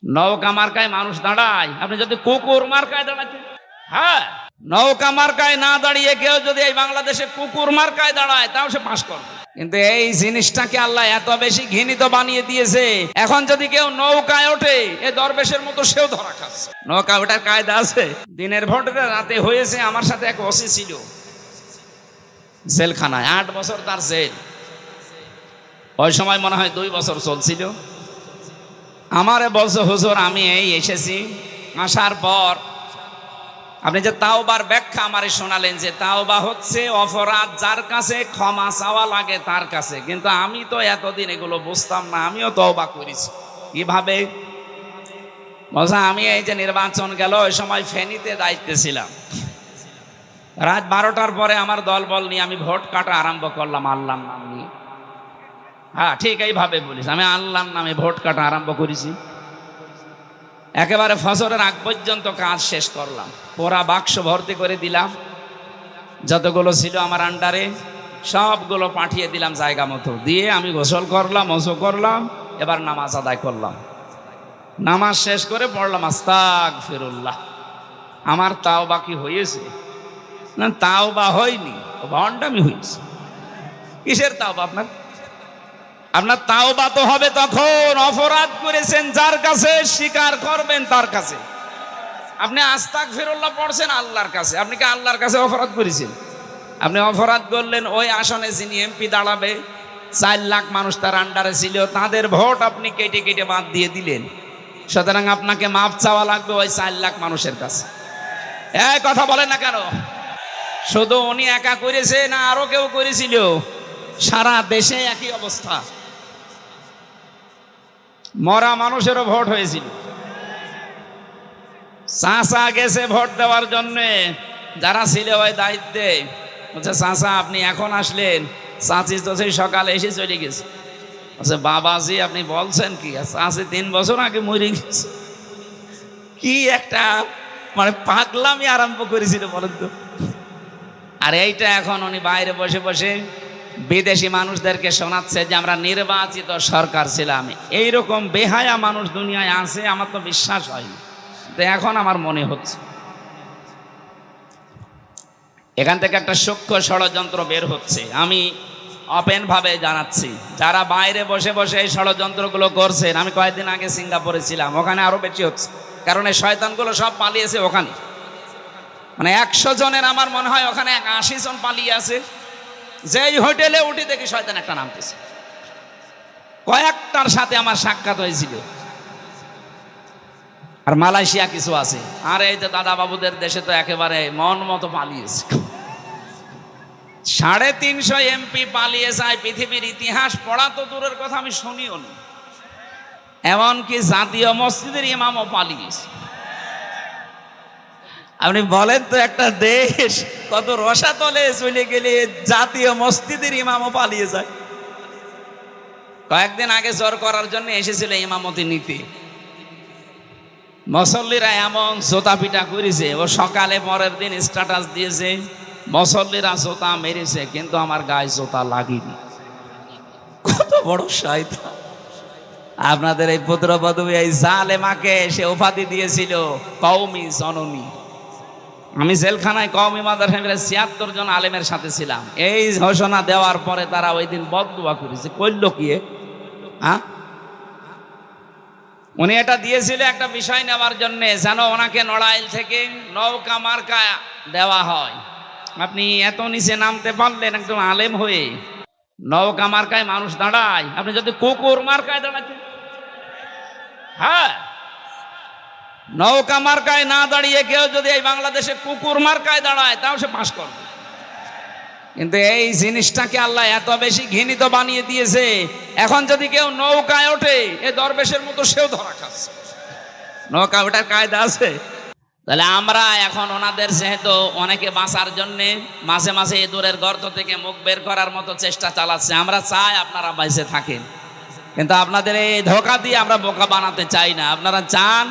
নৌকা মার্কায় মানুষ দাঁড়ায়, আপনি যদি কুকুর মার্কায় দাঁড়াতেন, হ্যাঁ, নৌকা মার্কায় না দাঁড়িয়ে কেউ যদি এই বাংলাদেশে কুকুর মার্কায় দাঁড়ায় তাও সে পাস করবে। কিন্তু এই জিনিসটাকে আল্লাহ এত বেশি ঘৃণিত বানিয়ে দিয়েছে, এখন যদি কেউ নৌকায় ওঠে এ দরবেশের মতো সেও ধরা খাচ্ছে। নৌকা ওঠার কায়দা আছে। দিনের ভোটে রাতে হয়েছে, আমার সাথে এক ওসি ছিল জেলখানায়, 8 বছর তার জেল। ওই সময় মনে হয় 2 বছর চলছিল। আমারে বলছে, হুজুর আমি এই এসেছি, আসার পর আপনি যে তাওবার ব্যাখ্যা আমারে শোনালেন যে তাওবা হচ্ছে অপরাধ যার কাছে ক্ষমা চাওয়া লাগে তার কাছে, কিন্তু আমি তো এতদিন এগুলো বুঝতাম না, আমিও তওবা করেছি। কিভাবে? বলছে আমি এই যে নির্বাচন গেল ওই সময় ফেনীতে দায়িত্বে ছিলাম, রাত 12টার পরে আমার দলবল নিয়ে আমি ভোট কাটা আরম্ভ করলাম আল্লাহর নাম নিয়ে। হ্যাঁ ঠিক এইভাবে বলিস, আমি আল্লাহর নামে ভোট কাটা আরম্ভ করেছি। একেবারে ফজরের আগ পর্যন্ত কাজ শেষ করলাম, পোড়া বাক্স ভর্তি করে দিলাম, যতগুলো ছিল আমার আন্ডারে সবগুলো পাঠিয়ে দিলাম জায়গা মতো, দিয়ে আমি গোসল করলাম, ওযু করলাম, এবার নামাজ আদায় করলাম। নামাজ শেষ করে পড়লাম আস্তাগফিরুল্লাহ। আমার তাওবা কি হয়েছে? না, তাওবা হয়নি, ভণ্ডামি হয়েছে। কিসের তাওবা আপনার? আপনার তাওবা তো হবে তখন অপরাধ করেছেন যার কাছে, স্বীকার করবেন তার কাছে। আপনি আস্তাগফিরুল্লাহ পড়ছেন আল্লাহর কাছে, আপনি কি আল্লাহর কাছে অপরাধ করেছেন? আপনি অপরাধ করলেন ওই আসনে যিনি এমপি দাঁড়াবে, 4 লাখ মানুষ তার আন্ডারে ছিল, তাদের ভোট আপনি কেটে কেটে বাদ দিয়ে দিলেন। সুতরাং আপনাকে মাপ চাওয়া লাগবে ওই 4 লাখ মানুষের কাছে। এই কথা বলেন না কেন? শুধু উনি একা করেছে না আরো কেউ করেছিল? সারা দেশে একই অবস্থা। মরা মানুষেরও ভোট হয়েছিল। চাচা গেছে ভোট দেওয়ার জন্য, যারা ছিল ওই দায়িত্বে, বলছে চাচা আপনি এখন আসলেন, চাচি তো সেই সকালে এসে চলে গেছে। বলছে বাবাজি আপনি বলছেন কি? চাচি 3 বছর আগে মরে গেছে। কি একটা মানে পাগলামি আরম্ভ করেছিল বলেন তো। আর এইটা এখন উনি বাইরে বসে বসে বিদেশি মানুষদেরকে শোনাচ্ছে যে আমরা নির্বাচিত সরকার ছিলাম। এইরকম বেহায়া মানুষ দুনিয়ায় আছে আমার তো বিশ্বাস হয়নি, তো এখন আমার মনে হচ্ছে এখান থেকে একটা সূক্ষ্ম ষড়যন্ত্র বের হচ্ছে। আমি ওপেন ভাবে জানাচ্ছি, যারা বাইরে বসে বসে এই ষড়যন্ত্রগুলো করছেন, আমি কয়েকদিন আগে সিঙ্গাপুরে ছিলাম, ওখানে আরো বেশি হচ্ছে, কারণ এই শয়তানগুলো সব পালিয়েছে ওখানে। মানে 100 জনের আমার মনে হয় ওখানে 80 জন পালিয়ে আছে। যেই হোটেলে উঠি দেখি শয়তান একটা নামতেছে। কয়েকটার সাথে আমার সাক্ষাৎ হয়েছিল। আর মালয়েশিয়া কিছু আছে, আর এই যে দাদা বাবুদের দেশে তো একেবারে মন মতো পালিয়েছে। 350 এমপি পালিয়ে যায়। পৃথিবীর ইতিহাস পড়া তো দূরের কথা, আমি শুনিও নি। এমনকি জাতীয় মসজিদের ইমামও পালিয়েছে। আপনি বলেন তো একটা দেশ কত রসাতলে চলে গেলে জাতীয় মসজিদের ইমামও পালিয়ে যায়। কয়েকদিন আগে জ্বর করার জন্য এসেছিল ইমামতি নিতে, মুসল্লিরা এমন জোতা পিটা করেছে, ও সকালে পরের দিন স্ট্যাটাস দিয়েছে মুসল্লিরা জোতা মেরেছে কিন্তু আমার গায়ে জোতা লাগেনি। কত বড় শয়তান! আপনাদের এই পুত্রবধূ এই জালেমাকে সে উপাধি দিয়েছিল কওমি জননী। আমি জেলখানায় কওমি মাদ্রাসায় 76 জন আলেমের সাথে ছিলাম। এই ঘোষণা দেওয়ার পরে তারা ওই দিন বদদুয়া করেছে। কইল কি? হ্যাঁ, উনি এটা দিয়েছিল একটা বিষয় নেওয়ার জন্য, যেন ওনাকে নড়াইল থেকে নৌকা মার্কা দেওয়া হয়। আপনি এত নিচে নামতে পারলেন একদম আলেম হয়ে, নৌকা মার্কায় মানুষ দাঁড়ায়, আপনি যদি কুকুর মার্কায় দাঁড়াতেন, হ্যাঁ, নৌকা মার্কায় না দাঁড়িয়ে কেউ যদি এই বাংলাদেশে কুকুর মার্কায় দাঁড়ায় তাও সে পাস করবে। কিন্তু এই জিনিসটাকে আল্লাহ এত বেশি ঘৃণিত বানিয়ে দিয়েছে, এখন যদি কেউ নৌকায় ওঠে এ দরবেশের মতো সেও ধরা খাচ্ছে। নৌকা ওঠার কায়দা আছে। তাহলে আমরা এখন ওনাদের যেহেতু অনেকে বাঁচার জন্য মাঝে মাঝে ইঁদুরের গর্ত থেকে মুখ বের করার মতো চেষ্টা চালাচ্ছে, আমরা চাই আপনারা বেঁচে থাকেন, কিন্তু আপনাদের এই ধোঁকা দিয়ে আমরা বোকা বানাতে চাই না। আপনারা চান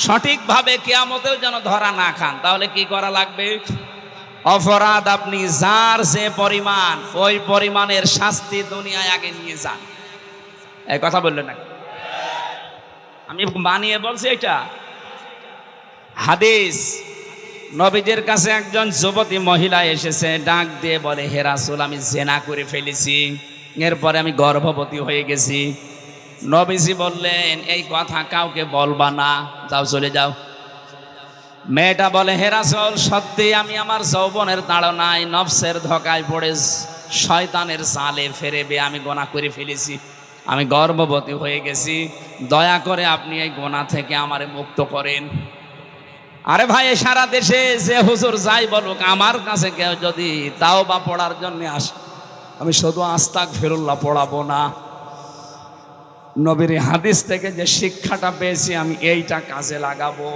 সঠিকভাবে কিয়ামতেও যেন ধরা না খান। তাহলে কি করা লাগবে? অপরাধ আপনি যার যে পরিমাণ, ওই পরিমাণের শাস্তি দুনিয়ায় আগে নিয়ে যান। এই কথা বললেন না? আমি বানিয়ে বলছি এটা হাদিস। নবীদের কাছে একজন যুবতী মহিলা এসেছে, ডাক দিয়ে বলে, হে রাসূল, আমি জেনা করে ফেলেছি, এরপরে আমি গর্ভবতী হয়ে গেছি। নবীজি বললেন, এই কথা কাউকে বলবা না, যাও চলে যাও। মেয়েটা বলে, হে রাসূল, সত্যি আমি আমার যৌবনের তাড়নায় নফসের ধোঁকায় পড়ে শয়তানের জালে ফেরেবে আমি গুনাহ করে ফেলেছি, আমি গর্ভবতী হয়ে গেছি, দয়া করে আপনি এই গুনাহ থেকে আমারে মুক্ত করেন। আরে ভাই, সারা দেশে যে হুজুর যাই বলুক, আমার কাছে কেউ যদি তাওবা পড়ার জন্য আসে, আমি শুধু আস্তাগফিরুল্লাহ পড়াবো না, নবীর হাদিস থেকে যে শিক্ষাটা পেয়েছি আমি এইটা কাজে লাগাবো।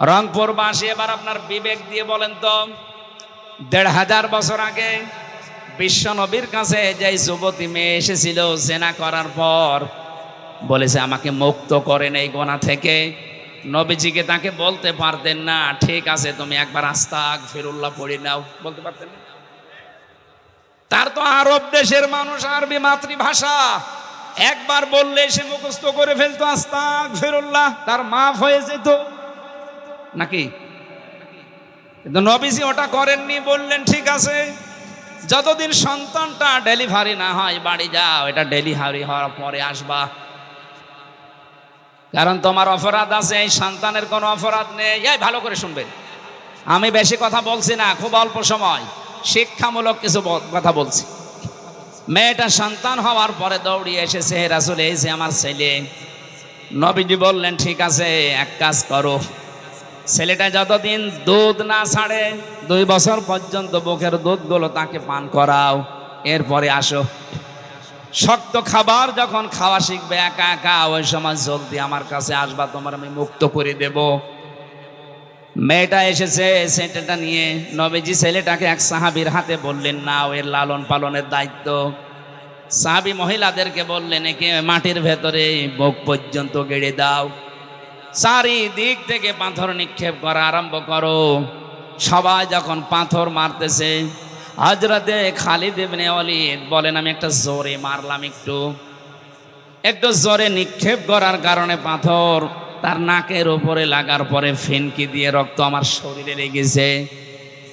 রংপুরবাসী, এবার আপনার বিবেক দিয়ে বলেন তো, ১৫০০ বছর আগে বিশ্ব নবীর কাছে যে যুবতী মেয়ে এসেছিল জেনা করার পর, বলেছে আমাকে মুক্ত করেন এই গুনাহ থেকে, নবীজিকে তাকে বলতে পারতেন না, ঠিক আছে তুমি একবার আস্তাগফিরুল্লাহ পড়ে নাও, বলতে পারতেন না? তার তো আরব দেশের মানুষ, আরবি মাতৃভাষা, একবার বললে সে মুখস্থ করে ফেলতো আস্তাগফিরুল্লাহ, তার মাফ হয়ে যেত নাকি? কিন্তু নবীজি ওটা করেননি, বললেন ঠিক আছে, যতদিন সন্তানটা ডেলিভারি না হয় বাড়ি যাও, এটা ডেলিভারি হওয়ার পরে আসবা, কারণ তোমার অপরাধ আছে, এই সন্তানের কোনো অপরাধ নেই। এই ভালো করে শুনবেন, আমি বেশি কথা বলছি না, খুব অল্প সময় শিক্ষামূলক কিছু কথা বলছি। মেয়েটা সন্তান হওয়ার পরে দৌড়িয়ে এসেছে, হে রাসূল, এই যে আমার ছেলে। নবীজি বললেন ঠিক আছে, এক কাজ করো, ছেলেটা যতদিন দুধ না ছাড়ে 2 বছর পর্যন্ত বুকের দুধগুলো তাকে পান করাও, এরপরে আসো। শক্ত খাবার যখন খাওয়া শিখবে একা একা, ওই সময় জলদি আমার কাছে আসবা, তোমার আমি মুক্ত করে দেব। মেয়েটা এসেছে ছেলেটা নিয়ে, নবীজি ছেলেটাকে এক সাহাবীর হাতে বললেন, না এর লালন পালনের দায়িত্ব। সাহাবী মহিলাদেরকে বললেন, একে মাটির ভেতরে বুক পর্যন্ত গেড়ে দাও, চারিদিক থেকে পাথর নিক্ষেপ করা আরম্ভ করো। সবাই যখন পাথর মারতেছে, হযরতে খালিদ ইবনে ওয়ালিদ বলেন, আমি একটা জোরে মারলাম, একটু জোরে নিক্ষেপ করার কারণে পাথর তার নাকের উপরে লাগার পরে ফেনকি দিয়ে রক্ত আমার শরীরে লেগেছে।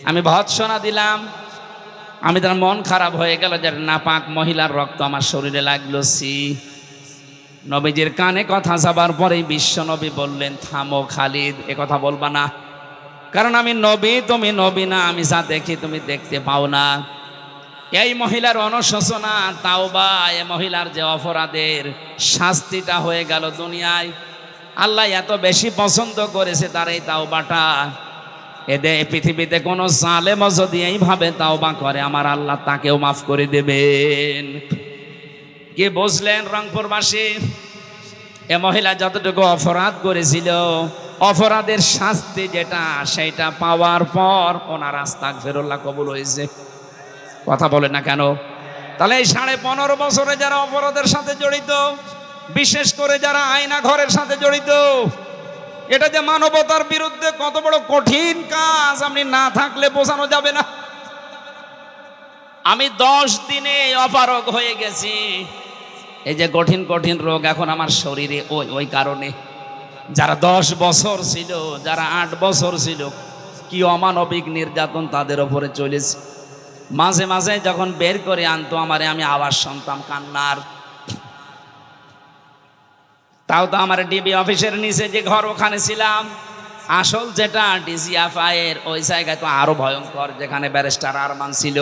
আমি ভৎসনা দিলাম, আমি তার মন খারাপ হয়ে গেল যে নাপাক মহিলার রক্ত আমার শরীরে লাগলো। নবীজির কানে কথা যাবার পরেই বিশ্ব নবী বললেন, থামো খালিদ, এ কথা বলবা না, কারণ আমি নবী, তুমি নবী না, আমি যা দেখি তুমি দেখতে পাও না। এই মহিলার অনুশোচনা, তাওবা, এই মহিলার যে অপরাধের শাস্তিটা হয়ে গেল দুনিয়ায়, আল্লাহ এত বেশি পছন্দ করেছে তার এই তাওবাটা। এদের পৃথিবীতে কোনো জালেমও যদি এইভাবে তাওবা করে, আমার আল্লাহ তাকেও মাফ করে দেবেন। কি বুঝলেন রংপুরবাসী? এ মহিলা যতটুকু অপরাধ করেছিল, অপরাধের শাস্তি যেটা, সেটা পাওয়ার পর ওনার আস্তাগফিরুল্লাহ কবুল হয়েছে। কথা বলে না কেন? তাহলে এই 15.5 বছরে যারা অপরাধের সাথে জড়িত, বিশেষ করে যারা আয়না ঘরের সাথে জড়িত, এটা যে মানবতার বিরুদ্ধে কত বড় কঠিন কাজ, আপনি না থাকলে বোঝানো যাবে না। আমি 10 দিনে অপারগ হয়ে গেছি। এই যে কঠিন কঠিন রোগ এখন আমার শরীরে, ওই কারণে যারা 10 বছর ছিল, যারা 8 বছর ছিল, কি অমানবিক নির্যাতন তাদের ওপরে চলেছে। মাঝে মাঝে যখন বের করে আনতো আমারে, আমি আওয়াজ শুনতাম কান্নার। তাও তো আমার ডিবি অফিসের নিচে যে ঘর, ওখানে ছিলাম। আসল যেটা ডিজিএফআইয়ের ওই জায়গায় তো আরো ভয়ঙ্কর, যেখানে ব্যারিস্টার আরমান ছিল,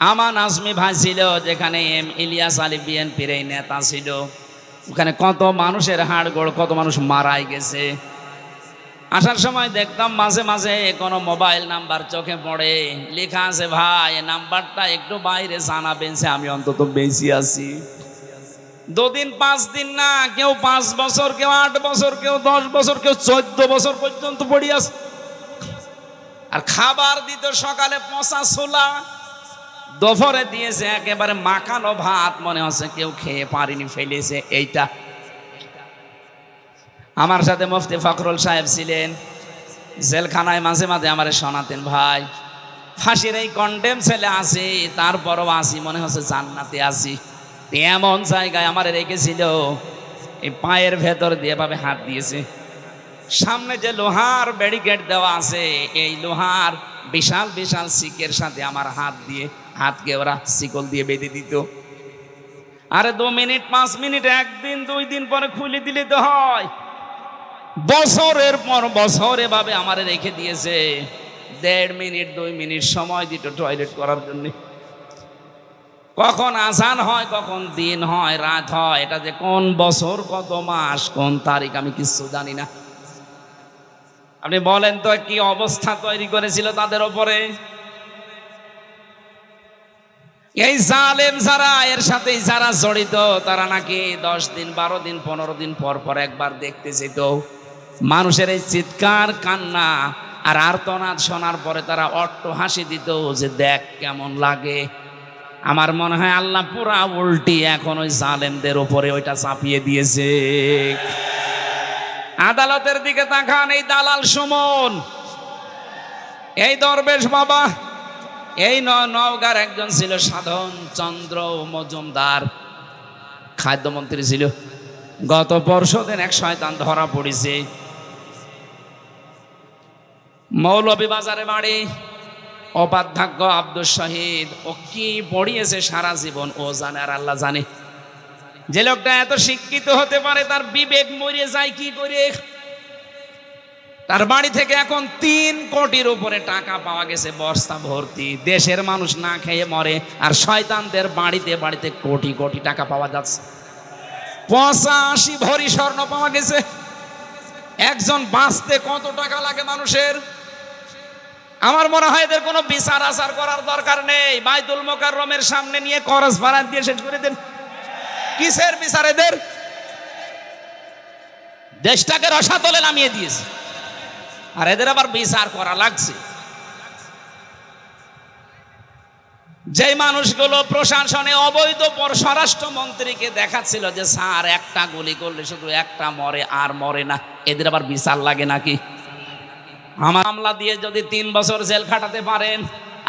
আমান আজমি ভাই ছিল, যেখানে এম ইলিয়াস আলী বিএনপির এই নেতা ছিল, ওখানে কত মানুষের হাড়গোড়, কত মানুষ মারাই গেছে। আসার সময় দেখতাম মাঝে মাঝে কোনো মোবাইল নাম্বার চোখে পড়ে, লেখা আছে, ভাই এই নাম্বারটা একটু বাইরে জানাবেন, আমি অন্তত বেঁচে আছি। 2 দিন 5 দিন না, কেউ 5 বছর, কেউ 8 বছর, কেউ 10 বছর, কেউ 14 বছর পর্যন্ত পড়ে আছে। আর খাবার দিত সকালে পচা ছোলা, দুপুরে দিয়েছে একেবারে মাখানো ভাত, মনে হচ্ছে কেউ খেয়ে পারিনি, ফেলেছে। এইটা আমার সাথে মুফতি ফখরুল সাহেব ছিলেন, জেলখানায় মাঝে মাঝে আমারে শোনাতেন, ভাই ফাঁসির এই কন্ডেম ছেলে আছি, তারপরও আসি, মনে হচ্ছে জান্নাতে আছি। এমন জায়গায় আমারে রেখেছিল, এই পায়ের ভেতর দিয়ে এভাবে হাত দিয়েছে। সামনে যে লোহার ব্যারিকেড দেওয়া আছে, এই লোহার বিশাল বিশাল শিকের সাথে আমার হাত দিয়ে, হাতকে ওরা শিকল দিয়ে বেঁধে দিত। আরে 2 মিনিট 5 মিনিট, একদিন 2 দিন পরে খুলে দিলে তো হয়। বছরের পর বছর এভাবে আমারে রেখে দিয়েছে। 1.5 মিনিট 2 মিনিট সময় দিত টয়লেট করার জন্য। কখন আজান হয়, কখন দিন হয়, রাত হয়, এটা যে কোন বছর, কত মাস, কোন তারিখ আমি কিছু জানি না। আপনি বলেন তো কি অবস্থা তৈরি করেছিল তাদের উপরে। এই জালেম যারা, এর সাথে যারা জড়িত, তারা নাকি 10 দিন 12 দিন 15 দিন পর পর একবার দেখতে যেত। মানুষের এই চিৎকার কান্না আর আর্তনাদ শোনার পরে তারা অট্ট হাসি দিত যে দেখ কেমন লাগে। আমার মনে হয় আল্লাহ পুরা উল্টি এখন ওই জালেমদের উপরে ওইটা চাপিয়ে দিয়েছে। আদালতের দিকে তাকান, এই দালাল সুমন, এই দরবেশ বাবা, এই নওগাঁর একজন ছিল সাধন চন্দ্র মজুমদার, খাদ্যমন্ত্রী ছিল। গত পরশুদিন এক শয়তান ধরা পড়েছে। মৌলভীবাজারে বাড়ি, উপাধ্যক্ষ আব্দুল শহীদ। ও কি পড়িয়েছে সারা জীবন ও জানে আর আল্লাহ জানে। যে লোকটা এত শিক্ষিত হতে পারে, তার বিবেক মরে যায় কি করে। তার বাড়ি থেকে এখন 3 কোটির উপরে টাকা পাওয়া গেছে, বস্তা ভর্তি। দেশের মানুষ না খেয়ে মরে, আর শয়তানদের বাড়িতে বাড়িতে কোটি কোটি টাকা পাওয়া যাচ্ছে। 85 ভরি স্বর্ণ পাওয়া গেছে। একজন বাঁচতে কত টাকা লাগে মানুষের। আমার মনে হয় এদের কোনো বিচার আচার করার দরকার নেই। বাইতুল মোকাররমের সামনে নিয়ে করজ ফারাত দিয়ে শেষ করে দেন। কিসের বিচার এদের? দেশটাকে রসাতলে নামিয়ে দিয়েছে, আর এদের আবার বিচার করা লাগছে। যে মানুষগুলো প্রশাসনে অবৈধ স্বরাষ্ট্রমন্ত্রীকে দেখাচ্ছিল যে স্যার একটা গুলি করলে শুধু একটা মরে আর মরে না, এদের আবার বিচার লাগে নাকি? আমার মামলা দিয়ে যদি 3 বছর জেল খাটাতে পারেন,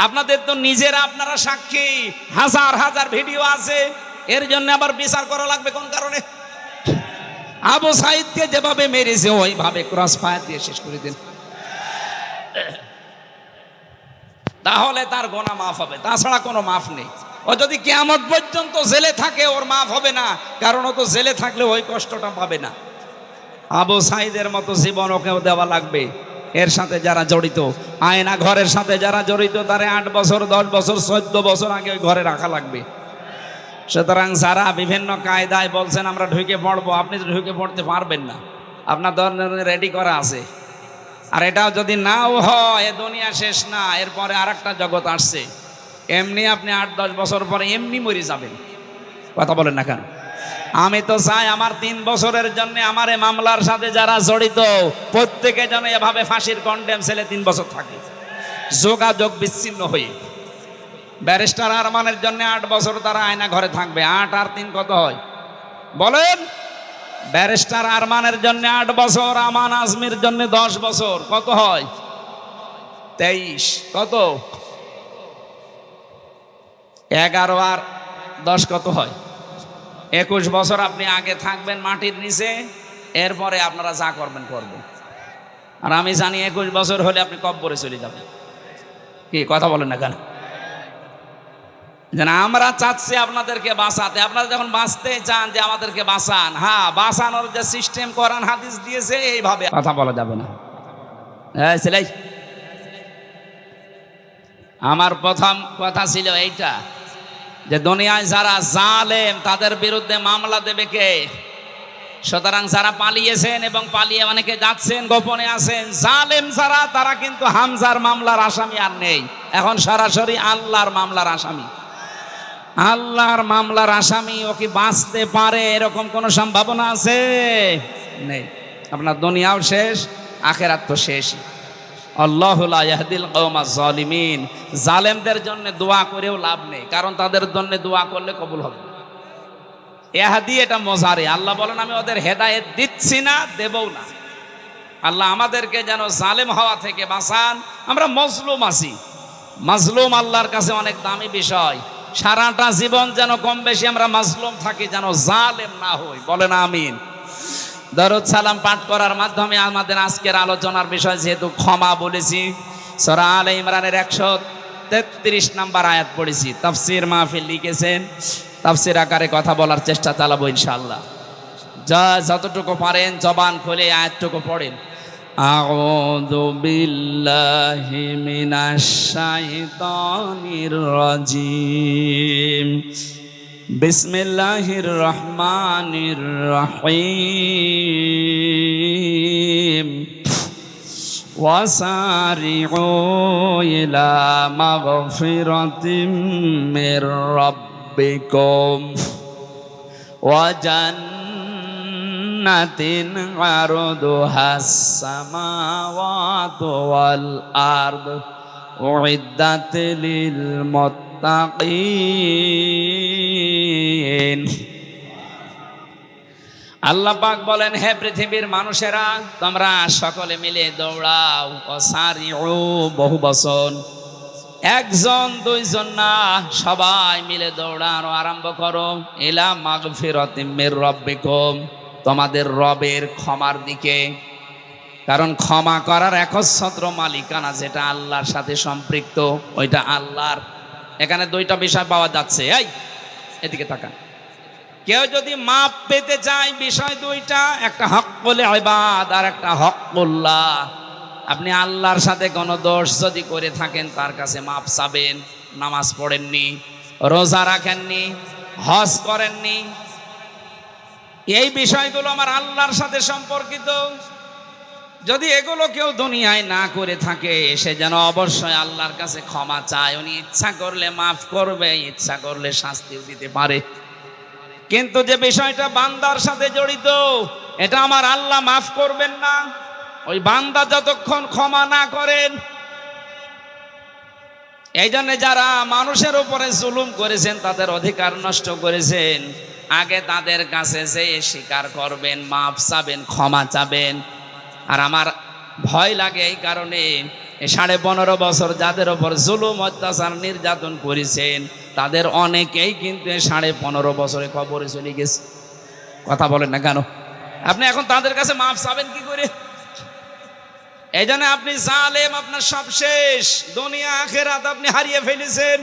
আপনাদের তো নিজেরা আপনারা সাক্ষী, হাজার হাজার ভিডিও আছে। এর জন্য আবার বিচার করা লাগবে কোন কারণে? আবু সাইদকে যেভাবে মেরেছে ওইভাবে ক্রস ফায়ার দিয়ে শেষ করে দিন, তাহলে তার গোনা মাফ হবে। তাছাড়া কোনো মাফ নেই। ও যদি কিয়ামত পর্যন্ত জেলে থাকে, ওর মাফ হবে না, কারণ ও তো জেলে থাকলে ওই কষ্টটা পাবে না। আবু সাইদের মতো জীবন ওকেও দেওয়া লাগবে। এর সাথে যারা জড়িত, আয়না ঘরের সাথে যারা জড়িত, তারে 8 বছর 10 বছর 14 বছর আগে ওই ঘরে রাখা লাগবে। সুতরাং যারা বিভিন্ন কায়দায় বলছেন আমরা ঢুকে পড়বো, আপনি ঢুকে পড়তে পারবেন না। আপনার ধরনের রেডি করা আছে। আর এটাও যদি নাও হয়, এ দুনিয়া শেষ না, এরপরে আর একটা জগৎ আসছে। এমনি আপনি 8-10 বছর পরে এমনি মরে যাবেন। কথা বলেন না কেন? আমি তো চাই আমার 3 বছরের জন্য আমার এই মামলার সাথে যারা জড়িত প্রত্যেকে যেন এভাবে ফাঁসির কন্ডেম ছেলে 3 বছর থাকে, যোগাযোগ বিচ্ছিন্ন হয়ে। ব্যারিস্টার আরমানের জন্য 8 বছর তারা আয়না ঘরে থাকবে। 8 আর 3 কত হয় বলেন? ব্যারিস্টার আরমানের জন্য 8 বছর, আমান আজমির জন্য 10 বছর, কত হয়? 23। কত? 11 আর 10 কত হয়? 21 বছর আপনি আগে থাকবেন মাটির নিচে, এরপরে আপনারা যা করবেন করবেন। আর আমি জানি 21 বছর হলে আপনি কব্বরে চলে যাবেন। কি কথা বলেন না কেন? যেন আমরা চাচ্ছি আপনাদেরকে বাঁচাতে। আপনারা যখন বাঁচতে চান যে আমাদেরকে বাঁচান, হ্যাঁ, বাঁচানোর যে সিস্টেম কোরআন হাদিস দিয়েছে এইভাবে কথা বলা যাবে না। ছেলে, আমার প্রথম কথা ছিল এইটা যে দুনিয়ায় যারা জালেম তাদের বিরুদ্ধে মামলা দেবে কে? সুতরাং যারা পালিয়েছেন এবং পালিয়ে অনেকে যাচ্ছেন, গোপনে আছেন, জালেম যারা, তারা কিন্তু হামজার মামলার আসামি আর নেই। এখন সরাসরি আল্লাহর মামলার আসামি। আল্লাহর মামলার আসামি ও কি বাঁচতে পারে এরকম কোন সম্ভাবনা আছে? নেই। আপনার দুনিয়াও শেষ, আখিরাত তো শেষ। আল্লাহু লা ইয়াহদিল কওমাজ জালিমিন। জালেমদের জন্য দোয়া করেও লাভ নেই, কারণ তাদের জন্য দোয়া করলে কবুল হবে। ইয়াহদি এটা মজারে, আল্লাহ বলেন আমি ওদের হেদায়েত দিচ্ছি না, দেবও না। আল্লাহ আমাদেরকে যেন জালেম হওয়া থেকে বাঁচান। আমরা মজলুম আছি, মাজলুম আল্লাহর কাছে অনেক দামি বিষয়। সারাটা জীবন যেন কম বেশি আমরা মাজলুম থাকি, যেন জালেম না হই। বলেন আমিন। দরুদ সালাম পাঠ করার মাধ্যমে আমাদের আজকের আলোচনার বিষয় যেহেতু ক্ষমা বলেছি, সূরা আলে ইমরানের 133 নম্বর আয়াত পড়েছি। তাফসীর মাহফিল লিখেছেন, তাফসীর আকারে কথা বলার চেষ্টা চালাবো ইনশাআল্লাহ। যতটুকু পারেন জবান খুলে আয়াতটুকু পড়েন। আউযু বিল্লাহি মিনাশ শাইতানির রাজিম। বিসমিল্লাহির রহমানির রহিম। ওয়াসারিউ ইলা মাগফিরাতিম মির রাব্বিকুম ওয়া জান্নাতিন আরদুহাস সামাওয়াতু ওয়াল আরদ উইদ্দাত লিল মুত্তাকিন। আল্লাহ পাক বলেন, হে পৃথিবীর মানুষেরা, তোমরা সকলে মিলে দৌড়াও। ওয়াসারিউ বহু বচন, একজন দুইজন না, সবাই মিলে দৌড়ানো আরম্ভ করো। ইলা মাগফিরাতিম মির রাব্বিকুম, তোমাদের রবের ক্ষমার দিকে। কারণ ক্ষমা করার একচ্ছত্র মালিকানা যেটা আল্লাহর সাথে সম্পৃক্ত, ওইটা আল্লাহর। এখানে দুইটা বিষয় পাওয়া যাচ্ছে। এই এদিকে তাকান। কেউ যদি মাপ পেতে চায়, বিষয় দুইটা, একটা হক্কুল ইবাদ আর একটা হক্কুল্লাহ। আপনি আল্লাহর সাথে কোনো দোষ যদি করে থাকেন, তার কাছে মাপ চাবেন। নামাজ পড়েননি, রোজা রাখেননি, হজ করেননি, এই বিষয়গুলো আমার আল্লাহর সাথে সম্পর্কিত। যদি এগুলো কেউ দুনিয়ায় না করে থাকে, সে যেন অবশ্যই আল্লাহর কাছে ক্ষমা চায়। উনি ইচ্ছা করলে মাফ করবে, ইচ্ছা করলে শাস্তিও দিতে পারে। কিন্তু যে বিষয়টা বান্দার সাথে জড়িত, এটা আমার আল্লাহ মাফ করবেন না ওই বান্দা যতক্ষণ ক্ষমা না করেন। এই জন্য যারা মানুষের উপরে জুলুম করেছেন, তাদের অধিকার নষ্ট করেছেন, আগে তাদের কাছে যেয়ে স্বীকার করবেন, মাফ চাবেন, ক্ষমা চাবেন। আর আমার ভয় লাগে এই কারণে, 15.5 বছর যাদের ওপর জুলুম অত্যাচার নির্যাতন করেছেন, তাদের অনেকেই কিন্তু 15.5 বছরে কবরে চলে গেছে। কথা বলেন না কেন? আপনি এখন তাদের কাছে মাফ চাবেন কি করে? এই জন্য আপনি জালেম, আপনার সব শেষ। দুনিয়া আখিরাত আপনি হারিয়ে ফেলেছেন।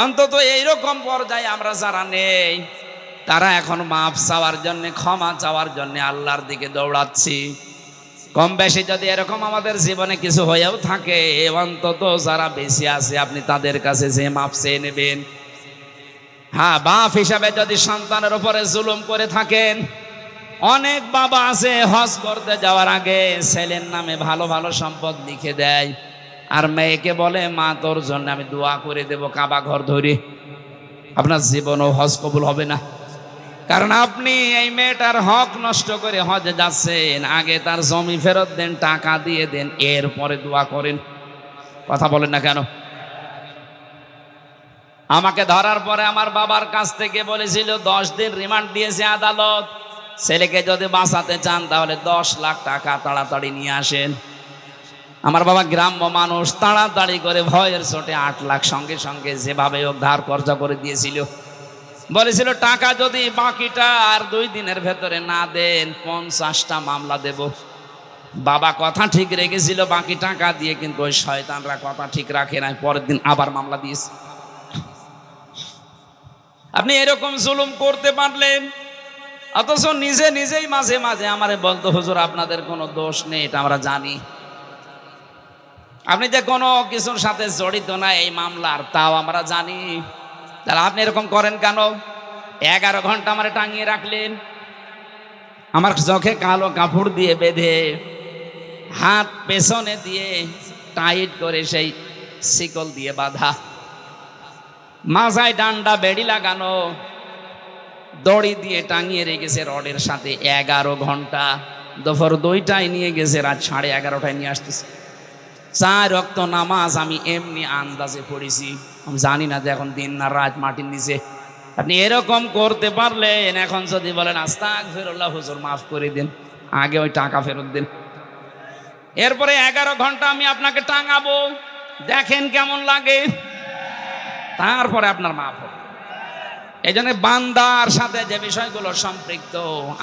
অন্তত এইরকম পর্যায়ে আমরা যারা নেই, তারা এখন মাফ চাওয়ার জন্য, ক্ষমা চাওয়ার জন্য আল্লাহর দিকে দৌড়াচ্ছি। কম বেশি যদি এরকম আমাদের জীবনে কিছু হয়েও থাকে, অন্তত যারা বেশি আছে, আপনি তাদের কাছে যে মাফ চেয়ে নেবেন। হ্যাঁ, বাপ হিসাবে যদি সন্তানের উপরে জুলুম করে থাকেন, অনেক বাবা আছে হজ করতে যাওয়ার আগে ছেলের নামে ভালো ভালো সম্পদ লিখে দেয়, আর মেয়েকে বলে, মা তোর জন্য আমি দোয়া করে দেব কাবা ঘর ধরে। আপনার জীবনও হজ কবুল হবে না, কারণ আপনি এই মেয়েটার হক নষ্ট করে হজে যাচ্ছেন। আগে তার জমি ফেরত দেন, টাকা দিয়ে দেন, এরপরে দোয়া করেন। কথা বলেন না কেন? আমাকে ধরার পরে আমার বাবার কাছ থেকে বলেছিল 10 দিন রিমান্ড দিয়েছে আদালত। ছেলেকে যদি বাঁচাতে চান তাহলে 10 লাখ টাকা তাড়াতাড়ি নিয়ে আসেন। আমার বাবা গ্রাম্য মানুষ, তাড়াতাড়ি করে ভয়ের চোটে 8 লাখ সঙ্গে সঙ্গে যেভাবে হোক ধার কর্জা করে দিয়েছিল। বলেছিল টাকা যদি বাকিটা আর 2 দিনের ভেতরে না দেন, 50টা মামলা দেব। বাবা কথা ঠিক রেখেছিল বাকি টাকা দিয়ে, কিন্তু ওই শয়তানরা কথা ঠিক রাখে নাই, পরের দিন আবার মামলা দিয়েছে। আপনি এরকম জুলুম করতে পারলেন, অথচ নিজেই মাঝে মাঝে আমারে বলতো, হুজুর আপনাদের কোনো দোষ নেই, এটা আমরা জানি। আপনি যে কোনো কিছুর সাথে জড়িত না এই মামলার, তাও আমরা জানি। তাহলে আপনি এরকম করেন কেন? 11 ঘন্টা আমারে টাঙিয়ে রাখলেন, আমার চোখে কালো কাপড় দিয়ে বেঁধে, হাত পেছনে দিয়ে টাইট করে সেই শিকল দিয়ে বাঁধা, মাথায় ডান্ডা বেড়ি লাগানো, দড়ি দিয়ে টাঙিয়ে রেখেছে রডের সাথে 11 ঘন্টা। দুপুর 2টায় নিয়ে গেছে, রাত 11:30টায় নিয়ে আসতেছে। 4 ওয়াক্ত নামাজ আমি এমনি আন্দাজে পড়েছি, আমি জানি না যে এখন দিন না রাত মাটির নিচে। আপনি এরকম করতে পারলেন, এখন যদি বলেন আস্তাগফিরুল্লাহ হুজুর মাফ করে দিন, আগে ওই টাকা ফেরত দিন। এরপরে 11 ঘন্টা আমি আপনাকে টাঙাবো, দেখেন কেমন লাগে, তারপরে আপনার মাফ হবে। এই জন্য বান্দার সাথে যে বিষয়গুলো সম্পৃক্ত,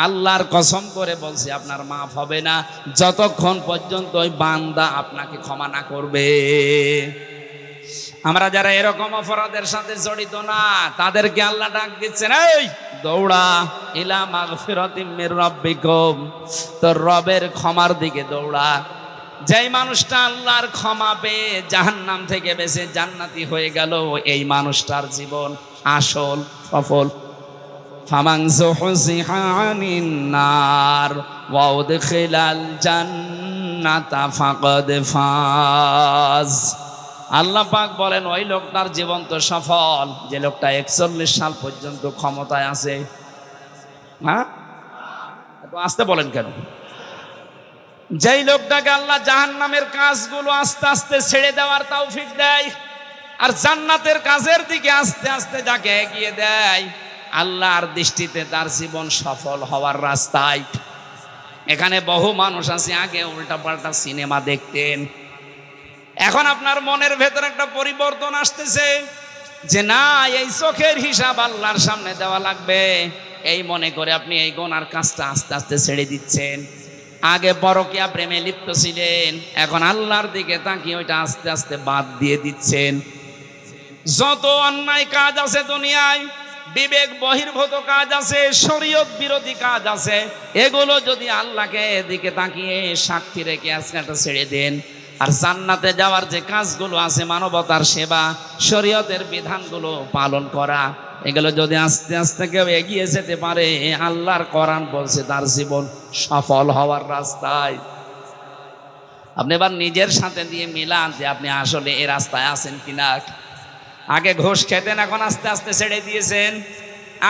আল্লাহর কসম করে বলছি আপনার মাফ হবে না যতক্ষণ পর্যন্ত ওই বান্দা আপনাকে ক্ষমা না করবে। আমরা যারা এরকম অপরাধের সাথে জড়িত না, তাদেরকে আল্লাহ ডাক দিচ্ছেন, এই দৌড়া ইলা মাগফিরাতিম মির রাব্বিকুম, তোর রবের ক্ষমার দিকে দৌড়া। যেই মানুষটা আল্লাহর ক্ষমা পেয়ে জাহান্নাম থেকে বেঁচে জান্নাতি হয়ে গেল, এই মানুষটার জীবন আসল সফল। ফামান যুহজিহা আনিন নার ওয়া উদখিলাল জান্নাতা ফাকাদ ফাজ। আল্লাহ পাক বলেন ওই লোকটার জীবন তো সফল যে লোকটা 41 সাল পর্যন্ত ক্ষমতায় আছে। হ্যাঁ, এত আস্তে বলেন কেন? যেই লোকটাকে আল্লাহ জাহান্নামের কাজগুলো আস্তে আস্তে ছেড়ে দেওয়ার তৌফিক দেয়, আর জান্নাতের কাজের দিকে আস্তে আস্তে যাকে এগিয়ে দেয়, আল্লাহর দৃষ্টিতে তার জীবন সফল হওয়ার রাস্তায়। এখানে বহু মানুষ আছে আগে উল্টাপাল্টা সিনেমা দেখতেন, এখন আপনার মনের ভেতর একটা পরিবর্তন আসতেছে যে না, এই চোখের হিসাব আল্লাহর সামনে দেওয়া লাগবে। এই মনে করে আপনি এই গুনার কাজটা আস্তে আস্তে ছেড়ে দিচ্ছেন। আগে পরকীয়া প্রেমে লিপ্ত ছিলেন, এখন আল্লাহর দিকে তাকিয়ে ওইটা আস্তে আস্তে বাদ দিয়ে দিচ্ছেন। যত অন্যায় কাজ আছে দুনিয়ায়, বিবেক বহির্ভূত কাজ আছে, শরীয়ত বিরোধী কাজ আছে, এগুলো যদি আল্লাহকে এদিকে তাকিয়ে সাক্ষী রেখে আজকে একটা ছেড়ে দেন, আর জান্নাতে যাওয়ার যে কাজগুলো আছে, মানবতার সেবা, শরীয়তের বিধানগুলো পালন করা, এগুলো যদি আস্তে আস্তে কেউ এগিয়ে যেতে পারে, আল্লাহর কোরআন বলছে তার জীবন সফল হওয়ার রাস্তায়। আপনি এবার নিজের সাথে দিয়ে মিলান যে আপনি আসলে এই রাস্তায় আছেন কিনা। আগে ঘুষ খেতেন, এখন আস্তে আস্তে ছেড়ে দিয়েছেন।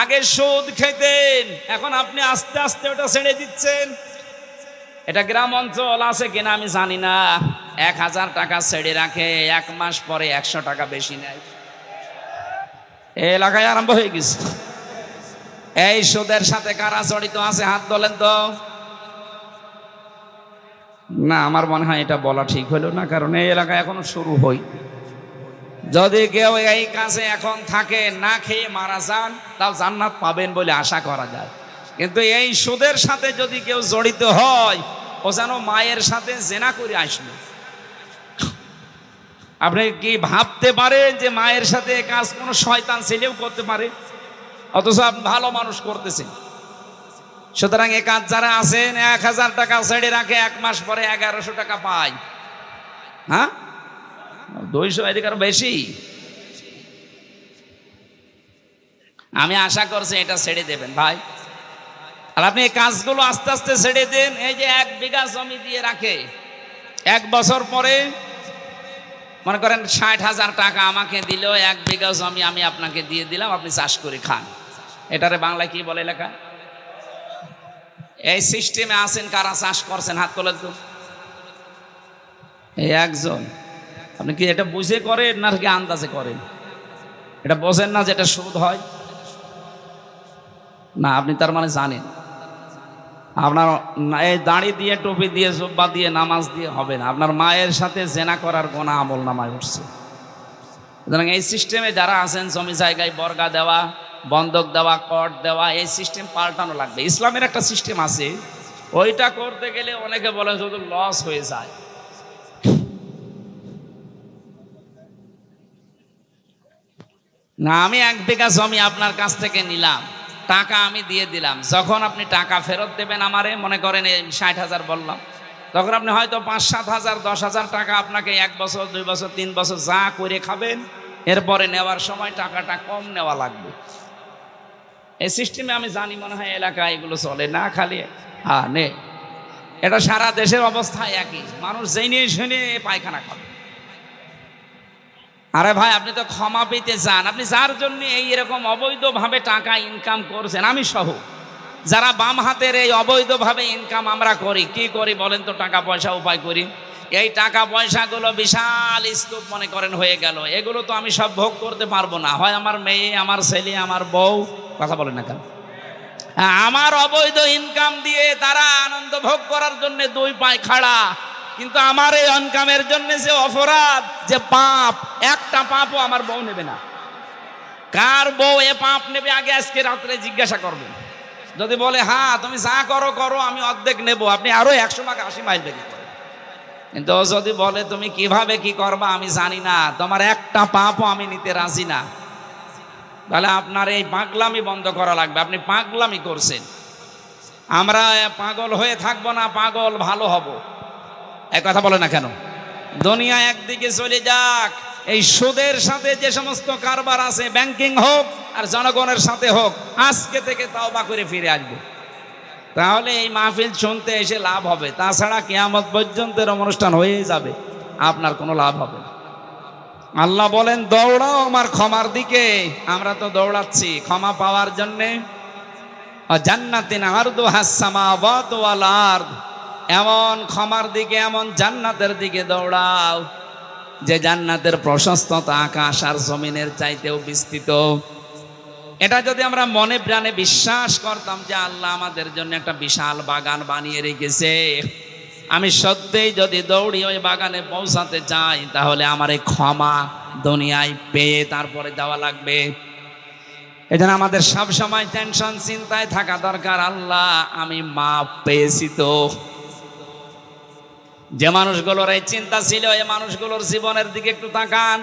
আগে সুদ খেতেন, এখন আপনি আস্তে আস্তে ওটা ছেড়ে দিচ্ছেন। এটা গ্রাম অঞ্চল আছে কিনা আমি জানি না, 1000 টাকা ছেড়ে রাখে, 1 মাস পরে 100 টাকা বেশি নেয়। এই এলাকায় আরম্ভ হয়ে গেছে। এই সুদের সাথে কারা জড়িত আছে হাত তোলেন তো। না, আমার মনে হয় এটা বলা ঠিক হলো না, কারণ এই এলাকায় এখনো শুরু হয়। যদি কেউ এই কাজে এখন থাকে, না খেয়ে মারা যান, তাও জান্নাত পাবেন বলে আশা করা যায়। কিন্তু এই সুদের সাথে যদি কেউ জড়িত হয়, ও যেন মায়ের সাথে জেনা করে আসবে। আপনি কি ভাবতে পারেন যে মায়ের সাথে কাজ কোনো শয়তান ছেলেও করতে পারে? অথচ আপনি ভালো মানুষ করতেছেন। সুতরাং এ কাজ যারা আছেন, 1000 টাকা ছেড়ে রাখে, 1 মাস পরে 1100 টাকা পায়। হ্যাঁ, 200 এদিকে আরো বেশি। আমি আশা করছি এটা ছেড়ে দেবেন ভাই। আর আপনি এই কাজগুলো আস্তে আস্তে ছেড়ে দেন। এই যে 1 বিঘা জমি দিয়ে রাখে, 1 বছর পরে মনে করেন 60,000 টাকা আমাকে দিল, 1 বিঘা জমি আমি আপনাকে দিয়ে দিলাম, আপনি চাষ করে খান। এটারে বাংলায় কি বলে লেখা? এই সিস্টেমে আছেন কারা চাষ করছেন হাত তোলেন তো। এই একজন। আপনি কি এটা বুঝে করেন না কি আন্দাজে করেন? এটা বোঝেন না যে এটা সুদ হয় না? আপনি তার মানে জানেন। আপনার এই দাড়ি দিয়ে, টুপি দিয়ে, জুব্বা দিয়ে, নামাজ দিয়ে হবে না। আপনার মায়ের সাথে জেনা করার গোনা আমল নামায় উঠছে। সুতরাং এই সিস্টেমে যারা আছেন, জমি জায়গায় বর্গা দেওয়া, বন্ধক দেওয়া, কর দেওয়া, এই সিস্টেম পাল্টানো লাগবে। ইসলামের একটা সিস্টেম আছে, ওইটা করতে গেলে অনেকে বলে শুধু লস হয়ে যায়। না, আমি 1 বিঘা জমি আপনার কাছ থেকে নিলাম, টাকা আমি দিয়ে দিলাম। যখন আপনি টাকা ফেরত দেবেন আমারে, মনে করেন 60,000 বললাম, তখন আপনি হয়তো 5-7 হাজার 10,000 টাকা আপনাকে 1 বছর 2 বছর 3 বছর যা করে খাবেন, এরপরে নেওয়ার সময় টাকাটা কম নেওয়া লাগবে। এই সিস্টেমে আমি জানি মনে হয় এলাকায় এগুলো চলে না, খালি হ্যাঁ নে। এটা সারা দেশের অবস্থা একই, মানুষ জেনে শুনে পায়খানা খাবে। আরে ভাই, আপনি তো ক্ষমা পেতে চান। আপনি যার জন্য এই এরকম অবৈধভাবে টাকা ইনকাম করছেন, আমি সহ যারা বাম হাতের এই অবৈধভাবে ইনকাম আমরা করি, কি করি বলেন তো? টাকা পয়সা উপায় করি। এই টাকা পয়সাগুলো বিশাল স্তূপ মনে করেন হয়ে গেল। এগুলো তো আমি সব ভোগ করতে পারবো না। হয় আমার মেয়ে, আমার ছেলে, আমার বউ, কথা বলেন না কেন? আমার অবৈধ ইনকাম দিয়ে তারা আনন্দ ভোগ করার জন্য 2 পায়ে খাড়া। কিন্তু আমার এই ইনকামের জন্য যে অপরাধ, যে পাপ, একটা পাপও আমার বউ নেবে না। কার বউ এ পাপ নেবে আগে আজকে রাত্রে জিজ্ঞাসা করবেন। যদি বলে হ্যাঁ তুমি যা করো করো, আমি অর্ধেক নেব, আপনি আরো 100 ভাগ 80 মাইল বেশি করেন। কিন্তু যদি বলে তুমি কিভাবে কি করবা আমি জানি না, তোমার একটা পাপও আমি নিতে রাজি না, তাহলে আপনার এই পাগলামি বন্ধ করা লাগবে। আপনি পাগলামি করছেন। আমরা পাগল হয়ে থাকবো না, পাগল ভালো হব, এক কথা বলে না কেন? দুনিয়া একদিকে চলে যাক, এই সুদের সাথে যে সমস্ত কারবার আছে, ব্যাংকিং হোক আর জনগণের সাথে হোক, আজকে থেকে তাওবা করে ফিরে আসবো, তাহলে এই মাহফিল শুনতে এসে লাভ হবে। তাছাড়া কিয়ামত পর্যন্ত অনুষ্ঠান হয়ে যাবে, আপনার কোনো লাভ হবে না। আল্লাহ বলেন দৌড়াও আমার ক্ষমার দিকে। আমরা তো দৌড়াচ্ছি ক্ষমা পাওয়ার জন্যে। জান্নাতিন আরদুহাস সামাওয়াতু ওয়াল আরদ, এমন ক্ষমার দিকে, এমন জান্নাতের দিকে দৌড়াও যে জান্নাতের প্রশস্ততা আকাশ আর জমিনের চাইতেও বিস্তৃত। এটা যদি আমরা মনে প্রাণে বিশ্বাস করতাম যে আল্লাহ আমাদের জন্য একটা বিশাল বাগান বানিয়ে রেখেছে, আমি সত্যিই যদি দৌড়ি ওই বাগানে পৌঁছাতে চাই, তাহলে আমার এই ক্ষমা দুনিয়ায় পেয়ে তারপরে যাওয়া লাগবে। এজন্য আমাদের সব সময় টেনশন চিন্তায় থাকা দরকার, আল্লাহ আমি মাপ পেয়েছি তো। যে মানুষগুলোর এই চিন্তা ছিল, এই মানুষগুলোর জীবনের দিকে একটু তাকান।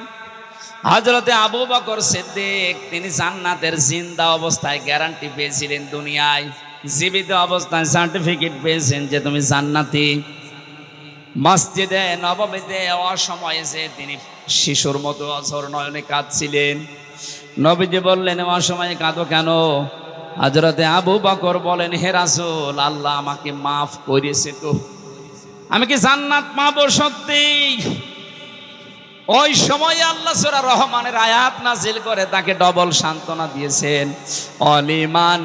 হযরতে আবু বকর সিদ্দিক, তিনি জান্নাতের জিন্দা অবস্থায় গ্যারান্টি পেয়েছিলেন, দুনিয়ায় জীবিত অবস্থায় সার্টিফিকেট পেয়েছেন যে তুমি জান্নাতি। মসজিদে নববীতে অসময়ে যে তিনি শিশুর মতো অঝর নয়নে কাঁদছিলেন, নবীজি বললেন অসময়ে কাঁদো কেন? হযরতে আবু বকর বলেন, হে রাসূল, আল্লাহ আমাকে মাফ করেছে তো, আমি কি জান্নাত পাবো সত্যি? ওই সময় আল্লাহ সূরা রহমানের আয়াত নাজিল করে তাকে ডবল সান্ত্বনা দিয়েছেন। অলিমান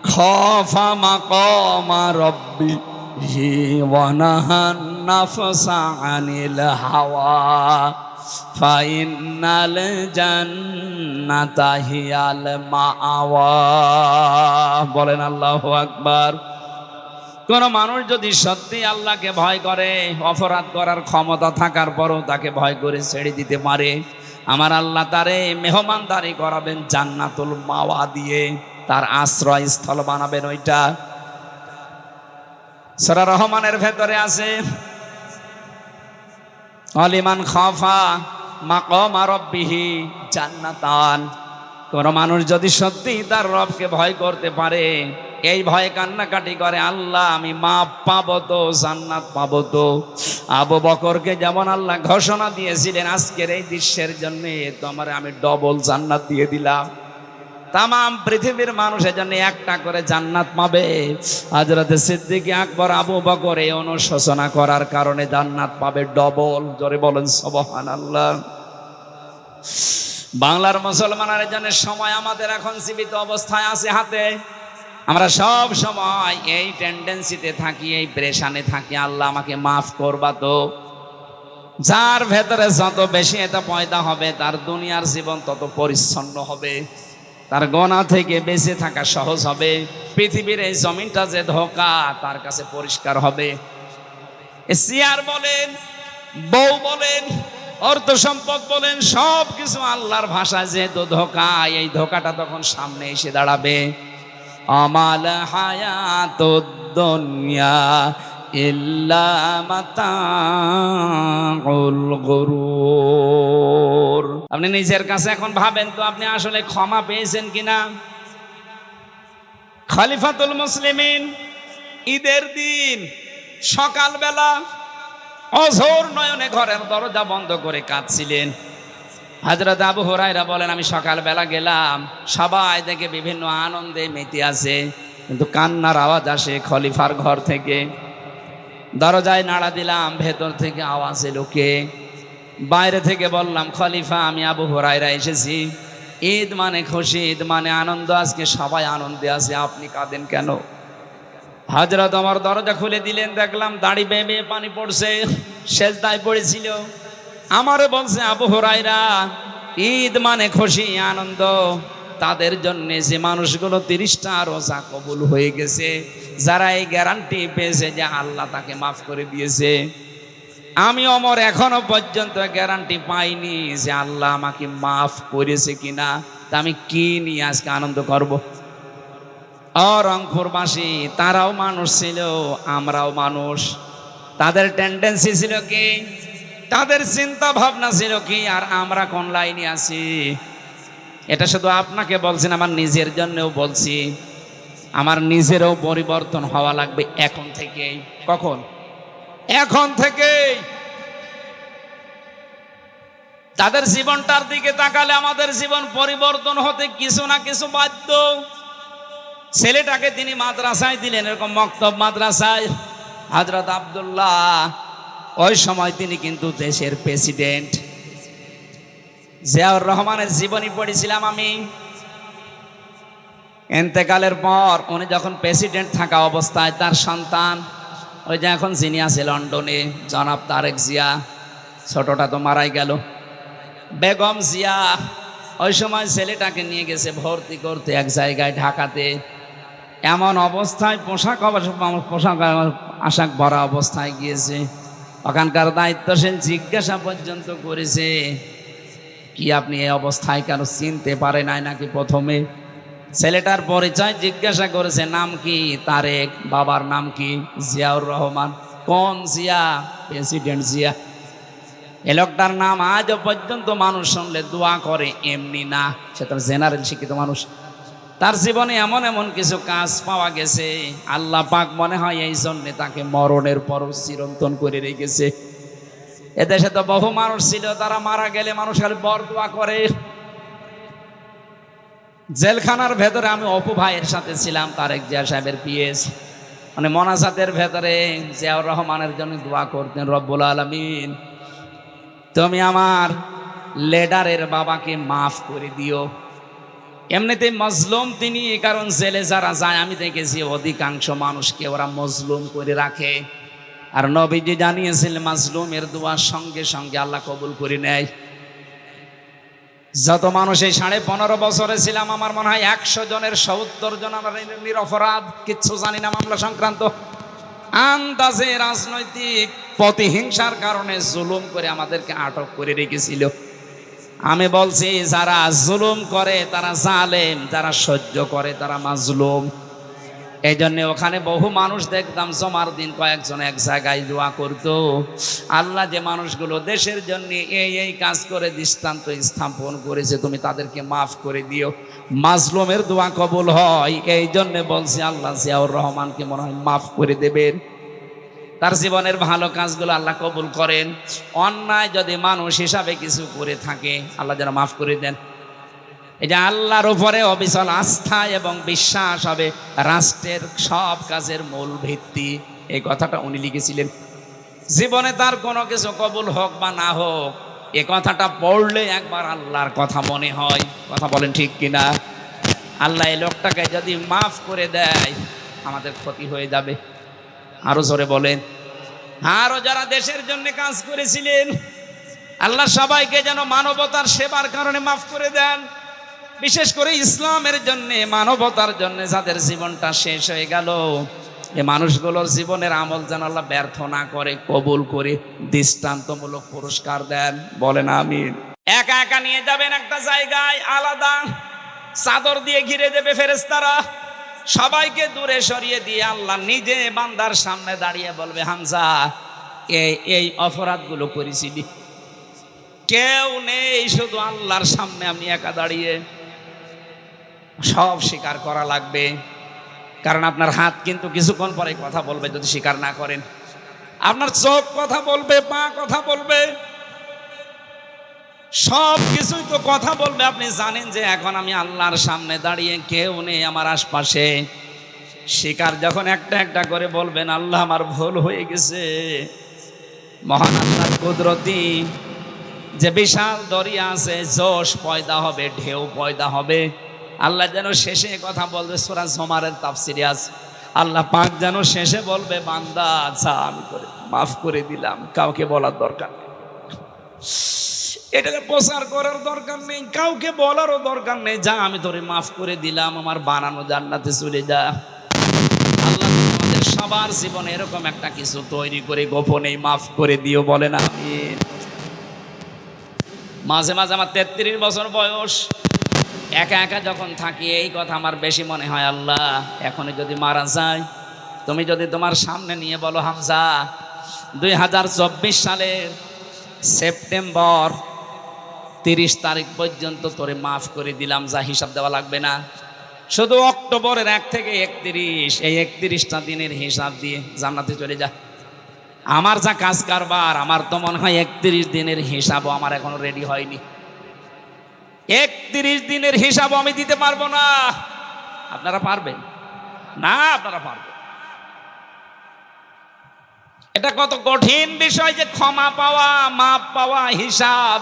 খাফা মাকামা রাব্বিহি ওয়া নাহান নাফসা আনিল হাওয়া ফাইনাল জান্নাতা হিয়াল মাআওয়া। বলেন আল্লাহু আকবার। কোন মানুষ যদি সত্যি আল্লাহকে ভয় করে, অপরাধ করার ক্ষমতা থাকার পরও তাকে ভয় করে ছেড়ে দিতে পারে, আমার আল্লাহ তারে মেহমানদারি করাবেন জান্নাতুল মাওয়া দিয়ে, তার আশ্রয় স্থল বানাবেন। ওইটা সূরা রহমানের ভেতরে আছে, অলিমান খাফা মাকামা রাব্বিহি জান্নাতান। কোন মানুষ যদি সত্যি তার রবকে ভয় করতে পারে, এই ভয়ে কান্নাকাটি করে, আল্লাহ আমি মাপ পাবো তো, জান্নাত পাবো তো। আবু বকরকে যেমন আল্লাহ ঘোষণা দিয়েছিলেন আজকের এই দৃশ্যের জন্য, তোমার আমি ডবল জান্নাত দিয়ে দিলাম। তাম পৃথিবীর মানুষের জন্য একটা করে জান্নাত পাবে। হযরত সিদ্দিক আকবর আবু বকর এই অনুশোচনা করার কারণে জান্নাত পাবে ডবল। জোরে বলেন সুবহানাল্লাহ। বাংলার মুসলমানের জন্য সময় আমাদের এখন জীবিত অবস্থায় আছে হাতে। আমরা সব সময় এই টেন্ডেন্সিতে থাকি, এই প্রেশানে থাকি, আল্লাহ আমাকে মাফ করবা তো। যার ভেতরে যত বেশি এটা পয়দা হবে, তার দুনিয়ার জীবন তত পরিচ্ছন্ন হবে, তার গুনাহ থেকে বেঁচে থাকা সহজ হবে। পৃথিবীর এই জমিনটা যে ধোঁকা, তার কাছে পরিষ্কার হবে। চেয়ার বলেন, বউ বলেন, অর্থ সম্পদ বলেন, সব কিছু আল্লাহর ভাষায় যেহেতু ধোঁকা, এই ধোঁকাটা তখন সামনে এসে দাঁড়াবে। আমাল হায়াতুদ দুনিয়া ইল্লা মাতাউল গুরুর। আপনি নিজের কাছে এখন ভাবেন তো, আপনি আসলে ক্ষমা পেয়েছেন কিনা? খলিফাতুল মুসলিমিন ঈদের দিন সকালবেলা অঝোর নয়নে ঘরের দরজা বন্ধ করে কাঁদছিলেন। হযরত আবু হুরায়রা বলেন, আমি সকালবেলা গেলাম, সবাই দেখে বিভিন্ন আনন্দে মেতে আছে, কিন্তু কান্নার আওয়াজ আসে খলিফার ঘর থেকে। দরজায় নাড়া দিলাম, ভেতর থেকে আওয়াজ এলো কে? বাইরে থেকে বললাম, খলিফা আমি আবু হুরায়রা এসেছি, ঈদ মানে খুশি, ঈদ মানে আনন্দ, আজকে সবাই আনন্দে আছে, আপনি কাঁদেন কেন? হযরত ওমর দরজা খুলে দিলেন, দেখলাম দাড়ি বেয়ে বেয়ে পানি পড়ছে, সেজদায় পড়েছিল। আমারে বলছে, আবু হুরায়রা ঈদ মানে খুশি আনন্দ, তাদের জন্য যে মানুষগুলো 30টা রোজা কবুল হয়ে গেছে, যারা এই গ্যারান্টি পেয়েছে যে আল্লাহ তাকে মাফ করে দিয়েছে। আমি ওমর এখনো পর্যন্ত গ্যারান্টি পাইনি যে আল্লাহ আমাকে মাফ করেছে কিনা, তা আমি কি নিয়ে আজকে আনন্দ করব? রংপুরবাসী তারাও মানুষ ছিল, আমরাও মানুষ। তাদের টেন্ডেন্সি ছিল কি, তাদের চিন্তা ভাবনা ছিল কি, আর আমরা কোন লাইনে আছি? এটা শুধু আপনাকে বলছি না, আমার নিজের জন্যও বলছি। আমার নিজেরও পরিবর্তন হওয়া লাগবে এখন থেকেই। কখন? এখন থেকেই। তাদের জীবনটার দিকে তাকালে আমাদের জীবন পরিবর্তন হতে কিছু না কিছু বাধ্য। ছেলেটাকে তিনি মাদ্রাসায় দিলেন, এরকম মক্তব মাদ্রাসায়। হযরত আব্দুল্লাহ ওই সময় তিনি কিন্তু দেশের প্রেসিডেন্ট। জিয়াউর রহমানের জীবনী পড়েছিলাম আমি। ইন্তেকালের পর উনি যখন প্রেসিডেন্ট থাকা অবস্থায় তার সন্তান, ওই যে এখন যিনি আছে লন্ডনে, জনাব তারেক জিয়া, ছোটটা তো মারাই গেল, বেগম জিয়া, ওই সময় ছেলেটাকে নিয়ে গেছে ভর্তি করতে এক জায়গায় ঢাকাতে। এমন অবস্থায় পোশাক আশাক ভরা অবস্থায় গিয়েছে। ওখানকার দায়িত্বশীল জিজ্ঞাসা পর্যন্ত করেছে, কি আপনি এই অবস্থায় কেন, চিনতে পারে নাই নাকি? প্রথমে ছেলেটার পরিচয় জিজ্ঞাসা করেছে, নাম কি? তারেক। বাবার নাম কি? জিয়াউর রহমান। কোন জিয়া? প্রেসিডেন্ট জিয়া। এ লোকটার নাম আজও পর্যন্ত মানুষ শুনলে দোয়া করে, এমনি না, সে তো জেনারেল শিক্ষিত মানুষ। তার জীবনে এমন এমন কিছু কাজ পাওয়া গেছে, আল্লাহ পাক মনে হয় এই জন্য তাকে মরণের পর চিরন্তন করে রেখেছে। এদেশে তো বহু মানুষ ছিল, তারা মারা গেলে মানুষ খালি বরদোয়া করে। জেলখানার ভেতরে আমি অপু ভাইয়ের সাথে ছিলাম, তারেক জিয়া সাহেবের পিএস, মানে মোনাজাতের ভেতরে জিয়াউর রহমানের জন্য দোয়া করতেন, রব্বুল আলামিন তুমি আমার লিডারের বাবাকে মাফ করে দিও। এমনিতে মজলুম তিনি, কারণ জেলে যারা যায় আমি দেখেছি অধিকাংশ মানুষকে ওরা মজলুম করে রাখে। আর নবীজি জানিয়েছিলেন মাজলুমের দোয়া সঙ্গে সঙ্গে আল্লাহ কবুল করে নেয়। যত মানুষ এই 15.5 বছরে ছিলাম, আমার মনে হয় 100 জনের 70 জন আমরা নিরপরাধ, কিচ্ছু জানি না মামলা সংক্রান্ত। আন্দাজে রাজনৈতিক প্রতিহিংসার কারণে জুলুম করে আমাদেরকে আটক করে রেখেছিল। আমি বলছি, যারা জুলুম করে তারা জালেম, যারা সহ্য করে তারা মাজলুম। এই জন্য ওখানে বহু মানুষ দেখতাম জমার দিন কয়েকজন এক জায়গায় দোয়া করতো, আল্লাহ যে মানুষগুলো দেশের জন্য এই কাজ করে দৃষ্টান্ত স্থাপন করেছে, তুমি তাদেরকে মাফ করে দিও। মাজলুমের দোয়া কবুল হয়। এই জন্য বলছি, আল্লাহ জিয়াউর রহমানকে মনে হয় মাফ করে দেবেন। তার জীবনের ভালো কাজগুলো আল্লাহ কবুল করেন। অন্যায় যদি মানুষ হিসাবে কিছু করে থাকে, আল্লাহ যেন মাফ করে দেন। এই যে আল্লাহর উপরে অবিচল আস্থা এবং বিশ্বাস হবে রাষ্ট্রের সব কাজের মূল ভিত্তি, এই কথাটা উনি লিখেছিলেন। জীবনে তার কোনো কিছু কবুল হোক বা না হোক, এ কথাটা পড়লে একবার আল্লাহর কথা মনে হয়। কথা বলেন ঠিক কিনা? আল্লাহ এই লোকটাকে যদি মাফ করে দেয়, আমাদের ক্ষতি হয়ে যাবে। আরো জোরে বলেন। আরো যারা দেশের জন্য কাজ করেছিলেন, আল্লাহ সবাইকে যেন মানবতার সেবার কারণে মাফ করে দেন। বিশেষ করে ইসলামের জন্য, মানবতার জন্য যাদের জীবনটা শেষ হয়ে গেল, এই মানুষগুলোর জীবনের আমল যেন আল্লাহ ব্যর্থ না করে, কবুল করে দৃষ্টান্তমূলক পুরস্কার দেন। বলেন আমিন। একা একা নিয়ে যাবেন একটা জায়গায়, আলাদা চাদর দিয়ে ঘিরে দেবে ফেরেশতারা, সবাইকে দূরে সরিয়ে দিয়ে আল্লাহ নিজে বান্দার সামনে দাঁড়িয়ে বলবে, হামজা এই অপরাধগুলো করেছিলি। কেউ নেই, শুধু আল্লাহর সামনে আপনি একা দাঁড়িয়ে। সব স্বীকার করা লাগবে, কারণ আপনার হাত কিন্তু কিছুক্ষণ পরে কথা বলবে যদি স্বীকার না করেন। আপনার চোখ কথা বলবে, পা কথা বলবে, সব কিছুই তো কথা বলবে। আপনি জানেন যে এখন আমি আল্লাহর সামনে দাঁড়িয়ে, কেউ নেই আমার আশপাশে। স্বীকার যখন একটা একটা করে বলবেন, আল্লাহ আমার ভুল হয়ে গেছে, মহান আল্লাহর কুদরতি যে বিশাল দরিয়া আছে, জোশ পয়দা হবে, ঢেউ পয়দা হবে। আল্লাহ যেন শেষে কথা বলবে, সূরা জুমারের তাফসিরে আছে, আল্লাহ পাক যেন শেষে বলবে, বান্দা যা, আমি করে মাফ করে দিলাম। কাউকে বলার দরকার নেই, এটাকে প্রচার করার দরকার নেই, কাউকে বলারও দরকার নেই। যা, আমি তোরে মাফ করে দিলাম, আমার বানানো জান্নাতে চলে যা। আল্লাহ আমাদের সব সবার জীবনে এরকম একটা কিছু তৈরি করে গোপনে মাফ করে দিও, বলেন আমিন। মাঝে মাঝে আমার 33 বছর বয়স, একা একা যখন থাকি এই কথা আমার বেশি মনে হয়, আল্লাহ এখনই যদি মারা যায়, তুমি যদি তোমার সামনে নিয়ে বলো হামজা 2024 সালের সেপ্টেম্বর 30 তারিখ পর্যন্ত তোরে মাফ করে দিলাম, যা হিসাব দেওয়া লাগবে না, শুধু অক্টোবরের 1 থেকে 31 এই 31টা দিনের হিসাব দিয়ে জান্নাতে চলে যা। আমার যা কাজ কারবার, আমার তো মনে হয় 31 দিনের হিসাবও আমার এখনো রেডি হয়নি। 31 দিনের হিসাবও আমি দিতে পারবো না। আপনারা পারবেন না? আপনারা পারবেন? এটা কত কঠিন বিষয় যে ক্ষমা পাওয়া, মাপ পাওয়া, হিসাব।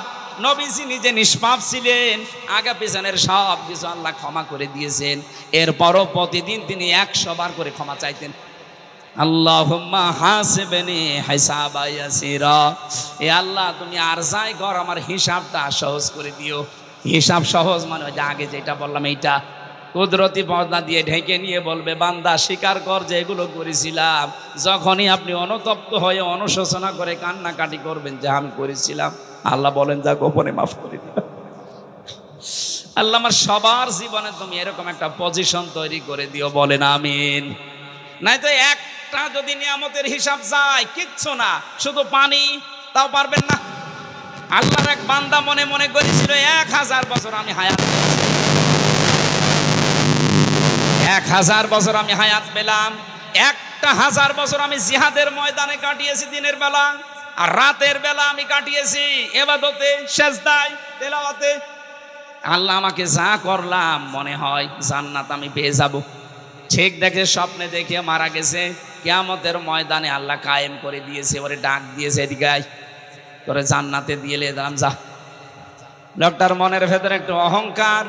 নবীজি নিজে নিষ্পাপ ছিলেন, আগে পিছনের সব কিছু আল্লাহ ক্ষমা করে দিয়েছেন, এরপরও প্রতিদিন তিনি 100 বার করে ক্ষমা চাইতেন। আল্লাহুম্মা হাসিবনি হিসাবা ইয়াসিরা, এ আল্লাহ তুমি আর যাই কর আমার হিসাবটা সহজ করে দিও। হিসাব সহজ মানে ওই যে আগে যেটা বললাম, এইটা কুদরতি পর্দা দিয়ে ঢেকে নিয়ে বলবে, বান্দা স্বীকার কর যে এগুলো করেছিলাম। যখনই আপনি অনুতপ্ত হয়ে অনুশোচনা করে কান্নাকাটি করবেন যে আমি করেছিলাম, আল্লাহ বলেন যা গোপনে মাফ করে দিলাম। আল্লাহ আমার সবার জীবনে তুমি এরকম একটা পজিশন তৈরি করে দিও, বলেন আমিন। নাই তো একটা যদি নিয়ামতের হিসাব যায় কিচ্ছু না, শুধু পানি, তাও পারবেন না। আল্লাহর এক বান্দা মনে মনে করেছিল 1000 বছর আমি হায়াত, 1000 বছর আমি হায়াত পেলাম, 1000 বছর আমি জিহাদের ময়দানে কাটিয়েছি, দিনের বেলা আর রাতের বেলা আমি কাটিয়েছি ইবাদতে, সেজদায়, তেলাওয়াতে। আল্লাহ আমাকে যা করলাম মনে হয় জান্নাত আমি পেয়ে যাব। ঠিক দেখে স্বপ্নে দেখে মারা গেছে, কিয়ামতের ময়দানে আল্লাহ কায়েম করে দিয়েছে, ওরে ডাক দিয়েছে, এদিকে আয়, তোরে জান্নাতে দিয়ে দিলাম, যা। লোকটার মনের ভেতরে একটু অহংকার,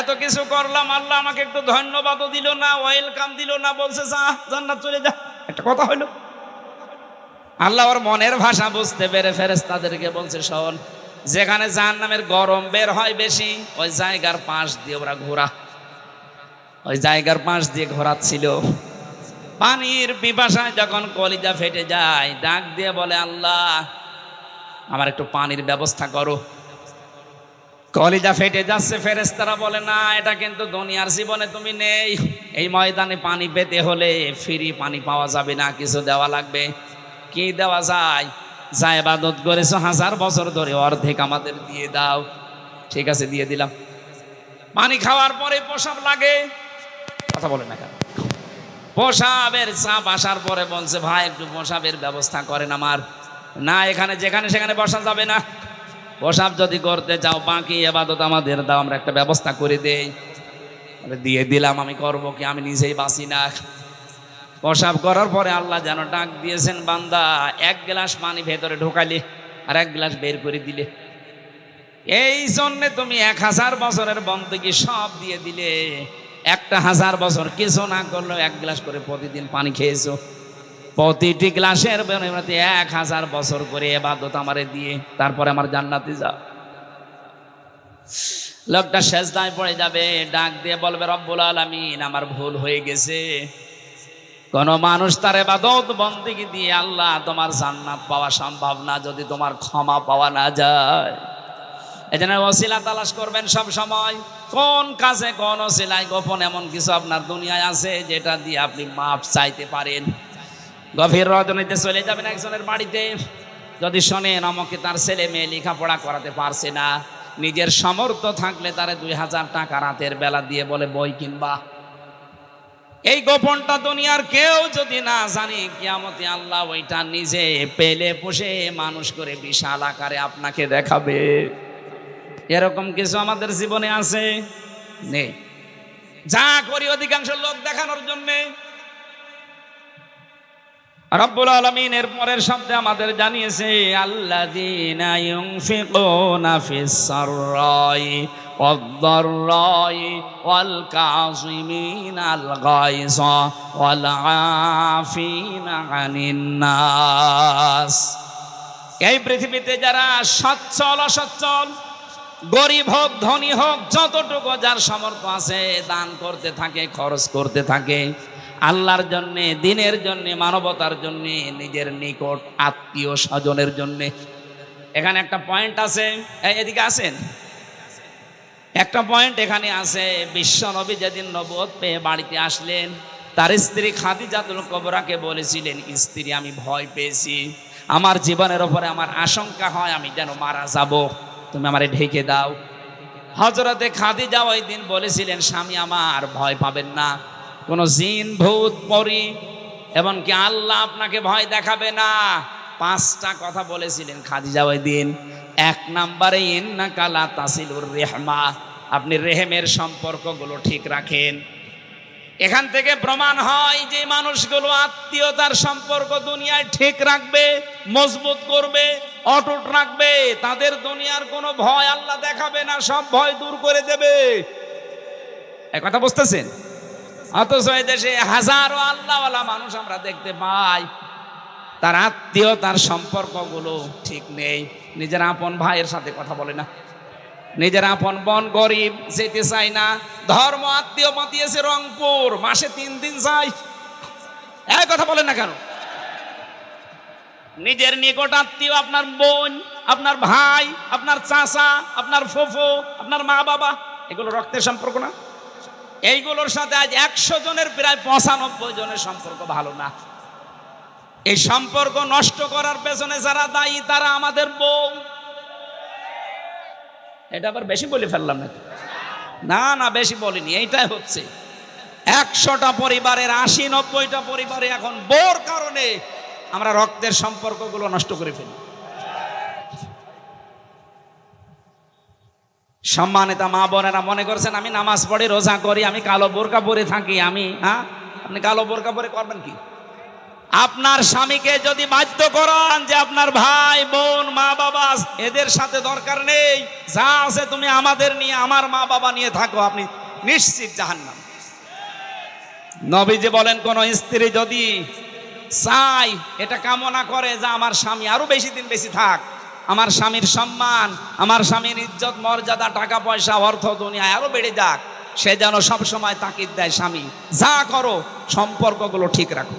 এত কিছু করলাম, আল্লাহ আমাকে একটু ধন্যবাদও দিল না, ওয়েলকাম দিল না, বলছে যা জান্নাত চলে যা। একটা কথা হইল, আল্লাহ ওর মনের ভাষা বুঝতে পেরে ফেরেশতাদেরকে বলছে, শোন, যেখানে জাহান্নামের গরম বের হয় বেশি, ওই জায়গার পাশ দিয়ে ওরা ঘোরা, ওই জায়গার পাশ দিয়ে ঘোরাচ্ছিল। পানির পিপাসায় যখন কলিজা ফেটে যায়, ডাক দিয়ে বলে, আল্লাহ আমার একটু পানির ব্যবস্থা করো। কলিজা ফেটে যাচ্ছে, ফেরেশতারা বলে, না, এটা কিন্তু দুনিয়ার জীবনে তুমি নেই, এই ময়দানে পানি পেতে হলে ফ্রি পানি পাওয়া যাবে না, কিছু দেওয়া লাগবে। কি দেওয়া যায়? যা ইবাদত করেছো 1000 বছর ধরে অর্ধেক আমাদের দিয়ে দাও। ঠিক আছে, দিয়ে দিলাম। পানি খাওয়ার পরে প্রসাব লাগে, কথা বলে না কেন? প্রসাবের চাপ আসার পরে বলছে, ভাই একটু প্রসাবের ব্যবস্থা করেন আমার। না, এখানে যেখানে সেখানে বসা যাবে না, প্রসাব যদি করতে চাও বাকি ইবাদত আমাদের দাও, আমরা একটা ব্যবস্থা করে দেই। দিয়ে দিলাম। আমি করব কি? আমি নিজেই বাঁচি না। প্রসাব করার পরে আল্লাহ যেন ডাক দিয়েছেন, বান্দা 1 গ্লাস পানি ভেতরে ঢোকালে আর 1 গ্লাস বের করে দিলে, এই জন্য তুমি 1000 বছরের বন্দেগী সব দিয়ে দিলে, 1000 বছর কিছু না করলেও 1 গ্লাস করে প্রতিদিন পানি খেয়েছো। প্রতিটি গ্লাসের বিনিময়ে 1000 বছর করে ইবাদত আমারে দিয়ে তারপরে আমার জান্নাতে যাও। লোকটা সেজদায় পড়ে যাবে, ডাক দিয়ে বলবে, রব্বুল আলামিন আমার ভুল হয়ে গেছে। কোন মানুষ তার ইবাদত বন্দেগী দিয়ে আল্লাহ তোমার জান্নাত পাওয়া সম্ভব না যদি তোমার ক্ষমা পাওয়া না যায়। এজন্য ওসিলা তালাশ করবেন সব সময়। কোন কাজে কোন ওসিলায় গোপন এমন কিছু আপনার দুনিয়ায় আছে যেটা দিয়ে আপনি মাপ চাইতে পারেন। গভীর রজনীতে চলে যাবেন একজনের বাড়িতে, যদি শোনেন আমাকে তার ছেলে মেয়ে লেখাপড়া করাতে পারছে না, নিজের সামর্থ্য থাকলে তারে 2000 টাকা রাতের বেলা দিয়ে বলে বই কিনবা। এই গোপনটা দুনিয়ার কেউ যদি না জানে, কিয়ামতে আল্লাহ ওইটা নিজে পেলে পুষে মানুষ করে বিশাল আকারে আপনাকে দেখাবে। এরকম কিছু আমাদের জীবনে আছে? নেই। যা করি অধিকাংশ লোক দেখানোর জন্যে। রব্বুল আলামিন এর পরের শব্দে আমাদের জানিয়েছে, আল্লাযীনা ইউনফিকুনা ফিস সাররাই ওয়াদ-দাররাই ওয়াল কাযিমিনাল গায়যা ওয়াল আফিনা আনিন নাস। এই পৃথিবীতে যারা সচ্ছল অসচ্ছল, গরিব হোক ধনী হোক, যতটুকু যার সামর্থ্য আছে দান করতে থাকে, খরচ করতে থাকে, আল্লাহর জন্যে, দিনের জন্যে, মানবতার জন্যে, নিজের নিকট আত্মীয় স্বজনের জন্যে। এখানে একটা পয়েন্ট আছে, এদিকে আসেন, একটা পয়েন্ট এখানে আছে। বিশ্ব নবী যেদিন নবুয়ত পেয়ে বাড়িতে আসলেন, তার স্ত্রী খাদিজাতুল কুবরাকে বলেছিলেন, স্ত্রী আমি ভয় পেয়েছি, আমার জীবনের ওপরে আমার আশঙ্কা হয় আমি যেন মারা যাব, তুমি আমারে ঢেকে দাও। হযরতে খাদিজা ওই দিন বলেছিলেন, স্বামী আমার ভয় পাবেন না, কোন জিন ভূত পরী এমনকি আল্লাহ আপনাকে ভয় দেখাবে না। 5টা কথা বলেছিলেন খাদিজা ওই দিন। 1 নম্বরে ইন্নাকা লা তাসিলুর রেহমা, আপনি রেহেমের সম্পর্কগুলো ঠিক রাখেন। এখান থেকে প্রমাণ হয় যে মানুষগুলো আত্মীয়তার সম্পর্ক দুনিয়ায় ঠিক রাখবে, মজবুত করবে, অটুট রাখবে, তাদের দুনিয়ার কোনো ভয় আল্লাহ দেখাবে না, সব ভয় দূর করে দেবে। এই কথা বুঝতেছেন? অথচ এই দেশে হাজারো আল্লাহওয়ালা মানুষ আমরা দেখতে পাই, তার আত্মীয়তার সম্পর্কগুলো ঠিক নেই। নিজের আপন ভাইয়ের সাথে কথা বলে না, নিজের আপন বোন গরিব, যেতে চাই না। ধর্ম আত্মীয় পাতিয়েছে রংপুর, মাসে 3 দিন যায়, এই কথা বলেন না কেন? নিজের নিকট আত্মীয় আপনার বোন, আপনার ভাই, আপনার চাচা, আপনার ফুফু, আপনার মা বাবা, এগুলো রক্তের সম্পর্ক না? এইগুলোর সাথে আজ 100 জনের প্রায় 95 জনের সম্পর্ক ভালো না। এই সম্পর্ক নষ্ট করার পেছনে যারা দায়ী তারা আমাদের বউ। এটা আবার বেশি বলে ফেললাম নাকি? না না, বেশি বলিনি, এইটাই হচ্ছে। 100টা পরিবারের 80-90টা পরিবারে এখন বউর কারণে আমরা রক্তের সম্পর্কগুলো নষ্ট করে ফেলি। সম্মানিত মা বোনেরা, মনে করছেন আমি নামাজ পড়ি, রোজা করি, আমি কালো বোরকা পরে থাকি, আমি আপনি কালো বোরকা পরে করবেন কি? আপনার স্বামীকে যদি বাধ্য করান যে আপনার ভাই বোন মা বাবা এদের সাথে দরকার নেই, যা আছে তুমি আমাদের নিয়ে, আমার মা বাবা নিয়ে থাকো, আপনি নিশ্চিত জাহান্নাম। নবীজি বলেন, কোন স্ত্রী যদি চাই, এটা কামনা করে যে আমার স্বামী আরো বেশি দিন বেশি থাক, আমার স্বামীর সম্মান, আমার স্বামীর ইজ্জত মর্যাদা, টাকা পয়সা, অর্থ দুনিয়ায় আরো বেড়ে যাক, সে যেন সবসময় তাকিদ দেয়, স্বামী যা করো সম্পর্কগুলো ঠিক রাখো।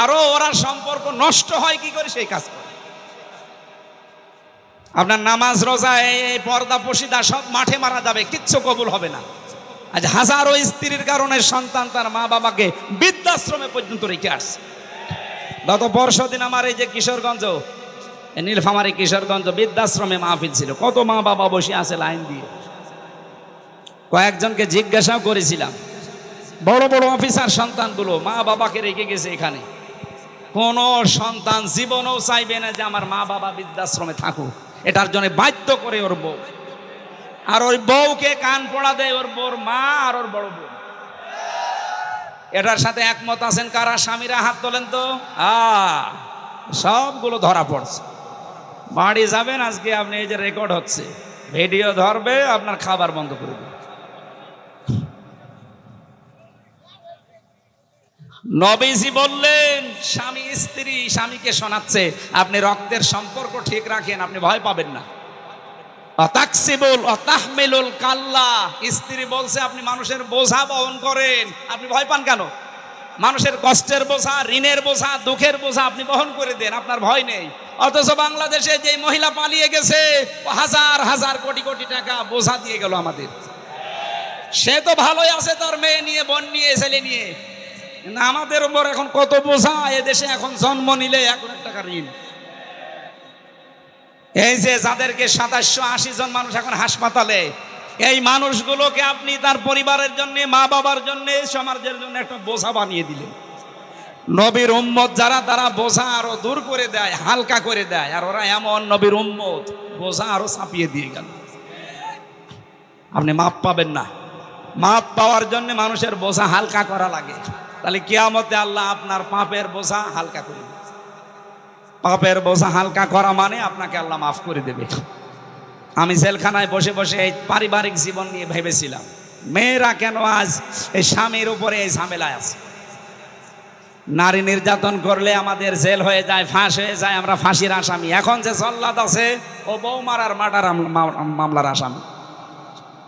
আরো ওরা সম্পর্ক নষ্ট হয় কি করে সেই কাজ করে। আপনার নামাজ রোজা এই পর্দা পশিদা সব মাঠে মারা যাবে, কিচ্ছু কবুল হবে না। আজ হাজারো স্ত্রীর কারণে সন্তান তার মা বাবাকে বৃদ্ধাশ্রমে পর্যন্ত রেখে আসছে। গত পরশুদিন আমার এই যে কিশোরগঞ্জ, নীলফামারী কিশোরগঞ্জ বৃদ্ধাশ্রমে মাহফিল ছিল, কত মা বাবা বসে আছে লাইন দিয়ে। কয়েকজনকে জিজ্ঞাসাও করেছিলাম, বড় বড় অফিসার সন্তানগুলো মা বাবাকে রেখে গেছে এখানে। কোন সন্তান জীবনেও চাইবে না যে আমার মা বাবা বৃদ্ধাশ্রমে থাকুক, এটার জন্য বাধ্য করে ওর বউ, আর ওই বউকে কান পড়া দেয় ওর বউর মা আর ওর বড় বউ। এটার সাথে একমত আছেন কারা? স্বামীরা হাত তোলেন তো। সবগুলো ধরা পড়ছে। বাড়ি যাবেন আজকে আপনি, এই যে রেকর্ড হচ্ছে, ভিডিও ধরবে, আপনার খাবার বন্ধ করে দেবে। নবীজি বললেন, স্বামী স্ত্রী স্বামীকে শোনাচ্ছে, আপনি রক্তের সম্পর্ক ঠিক রাখেন, আপনি ভয় পাবেন না। তাকসিবুল তাহমিলুল কাল্লা, স্ত্রী বলছে আপনি মানুষের বোঝা বহন করেন, আপনি ভয় পান কেন? মানুষের কষ্টের বোঝা, ঋণের বোঝা, দুঃখের বোঝা আপনি বহন করে দেন, আপনার ভয় নেই। অথচ বাংলাদেশে যে মহিলা পালিয়ে গেছে, হাজার হাজার কোটি কোটি টাকা বোঝা দিয়ে গেল আমাদের। সে তো ভালোই আছে তার মেয়ে নিয়ে, বোন নিয়ে, ছেলে নিয়ে, আমাদের উপর এখন কত বোঝা। এদেশে এখন জন্ম নিলে 1 লাখ টাকা ঋণ। এই যে যাদেরকে 2780 জন মানুষ এখন হাসপাতালে, এই মানুষগুলোকে আপনি তার পরিবারের জন্য, মা বাবার জন্য, সমাজের জন্য একটা বোঝা বানিয়ে দিলেন। নবীর উম্মত যারা, তারা বোঝা আরো দূর করে দেয়, হালকা করে দেয়, আর ওরা এমন নবীর উম্মত বোঝা আরো চাপিয়ে দিয়ে গেল। আপনি মাপ পাবেন না। মাপ পাওয়ার জন্য মানুষের বোঝা হালকা করা লাগে, তাহলে কিয়ামতে আল্লাহ আপনার পাপের বোঝা হালকা করে দেবে। পাপের বোঝা হালকা করা মানে আপনাকে আল্লাহ মাফ করে দেবে। আমি জেলখানায় বসে বসে এই পারিবারিক জীবন নিয়ে ভেবেছিলাম, মেয়েরা কেন আজ এই স্বামীর উপরে এই ঝামেলায় আছে। নারী নির্যাতন করলে আমাদের জেল হয়ে যায়, ফাঁস হয়ে যায়, আমরা ফাঁসির আসামি। এখন যে জল্লাদ আছে ও বউ মারার মার্ডার মামলার আসামি।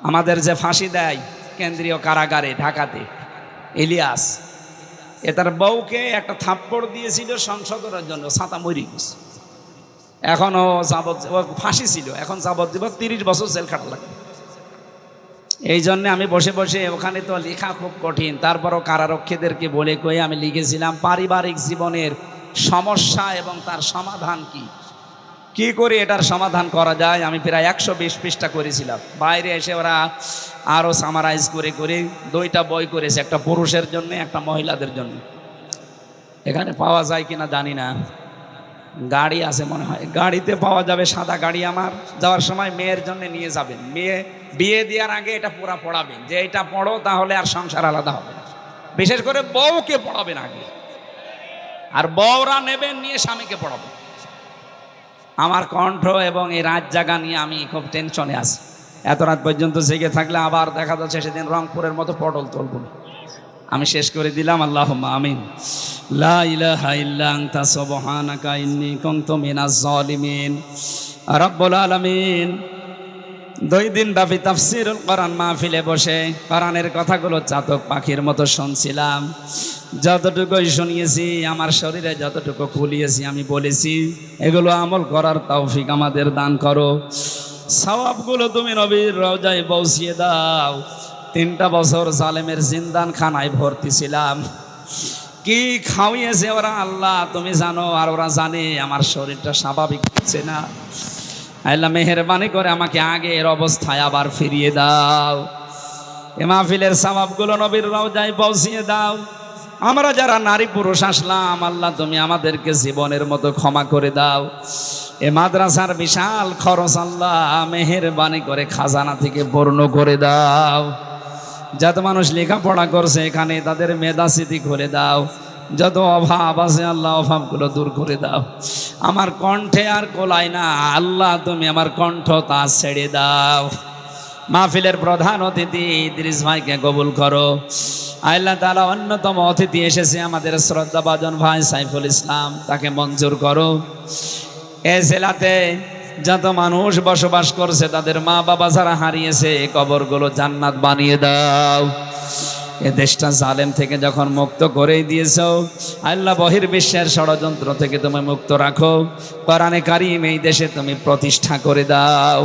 আমাদের যে ফাঁসি দেয় কেন্দ্রীয় কারাগারে ঢাকাতে, ইলিয়াস, এ তার বউকে একটা থাপ্পড় দিয়েছিল সংশোধনের জন্য, ছাতা মরি গেছে। এখনও ফাঁসি ছিল, এখন যাবজ্জীবন 30 বছর জেল খাটা লাগবে। এই জন্য আমি বসে বসে, ওখানে তো লেখা খুব কঠিন, তারপরও কারারক্ষীদেরকে বলে কয়ে আমি লিখেছিলাম পারিবারিক জীবনের সমস্যা এবং তার সমাধান কি করে এটার সমাধান করা যায়। আমি প্রায় 120 পৃষ্ঠা করেছিলাম। বাইরে এসে ওরা আরও সামারাইজ করে করে 2টা বই করেছে, একটা পুরুষের জন্য, একটা মহিলাদের জন্য। এখানে পাওয়া যায় কিনা জানি না, গাড়ি আছে মনে হয়, গাড়িতে পাওয়া যাবে, সাদা গাড়ি। আমার যাওয়ার সময় মেয়ের জন্য নিয়ে যাবেন, মেয়ে বিয়ে দেওয়ার আগে এটা পুরা পড়াবেন যে এটা পড়ো, তাহলে আর সংসার আলাদা হবে না। বিশেষ করে বউকে পড়াবেন আগে, আর বউরা নেবেন নিয়ে স্বামীকে পড়াবেন। আমার কণ্ঠ এবং এই রাত জাগা নিয়ে আমি খুব টেনশনে আছি। এত রাত পর্যন্ত জেগে থাকলে আবার দেখা যাচ্ছে সেদিন রংপুরের মতো পটল তুলব না। আমি শেষ করে দিলাম, আল্লাহুম্মা আমিন। লা ইলাহা ইল্লা আনতা সুবহানাকা ইন্নী কুনতু মিনাজ জালিমিন। রব্বুল আলামিন 2 দিন ব্যাপী তাফসীরুল কোরআন মাহফিলে বসে কোরআনের কথাগুলো চাতক পাখির মতো শুনছিলাম। যতটুকুই শুনিয়েছি, আমার শরীরে যতটুকু খুলিয়েছি আমি বলেছি, এগুলো আমল করার তৌফিক আমাদের দান করো। সওয়াবগুলো তুমি নবীর রওজায় পৌঁছিয়ে দাও। 3টা বছর জালেমের জিন্দান খানায় ভর্তি ছিলাম। কি খাওয়িয়েছে ওরা আল্লাহ তুমি জানো, আর ওরা জানে আমার শরীরটা স্বাভাবিক হচ্ছে না। আল্লাহ মেহেরবানি করে আমাকে আগের অবস্থায় আবার ফিরিয়ে দাও। এ মাহফিলের সওয়াবগুলো নবীর রওজায় পৌঁছিয়ে দাও। আমরা যারা নারী পুরুষ আসলাম, আল্লাহ তুমি আমাদেরকে জীবনের মতো ক্ষমা করে দাও। এ মাদ্রাসার বিশাল খরচ আল্লাহ মেহেরবানি করে খাজানা থেকে পূর্ণ করে দাও। যত মানুষ লেখাপড়া করছে এখানে, তাদের মেধাস্মৃতি করে দাও। যত অভাব আছে আল্লাহ অভাবগুলো দূর করে দাও। আমার কণ্ঠে আর কোলায় না আল্লাহ, তুমি আমার কণ্ঠ তা ছেড়ে দাও। মাহফিলের প্রধান অতিথি ইদ্রিস ভাইকে কবুল করো। আল্লাহ তাআলা অন্যতম অতিথি এসেছে আমাদের শ্রদ্ধাভাজন ভাই সাইফুল ইসলাম, তাকে মঞ্জুর করো। এ জেলাতে যত মানুষ বসবাস করছে, তাদের মা বাবা যারা হারিয়েছে, কবরগুলো জান্নাত বানিয়ে দাও। এ দেশটা জালেম থেকে যখন মুক্ত করেই দিয়েছো আল্লাহ, বহির্বিশ্বের ষড়যন্ত্র থেকে তুমি মুক্ত রাখো। কোরআনে কারীম এই দেশে তুমি প্রতিষ্ঠা করে দাও।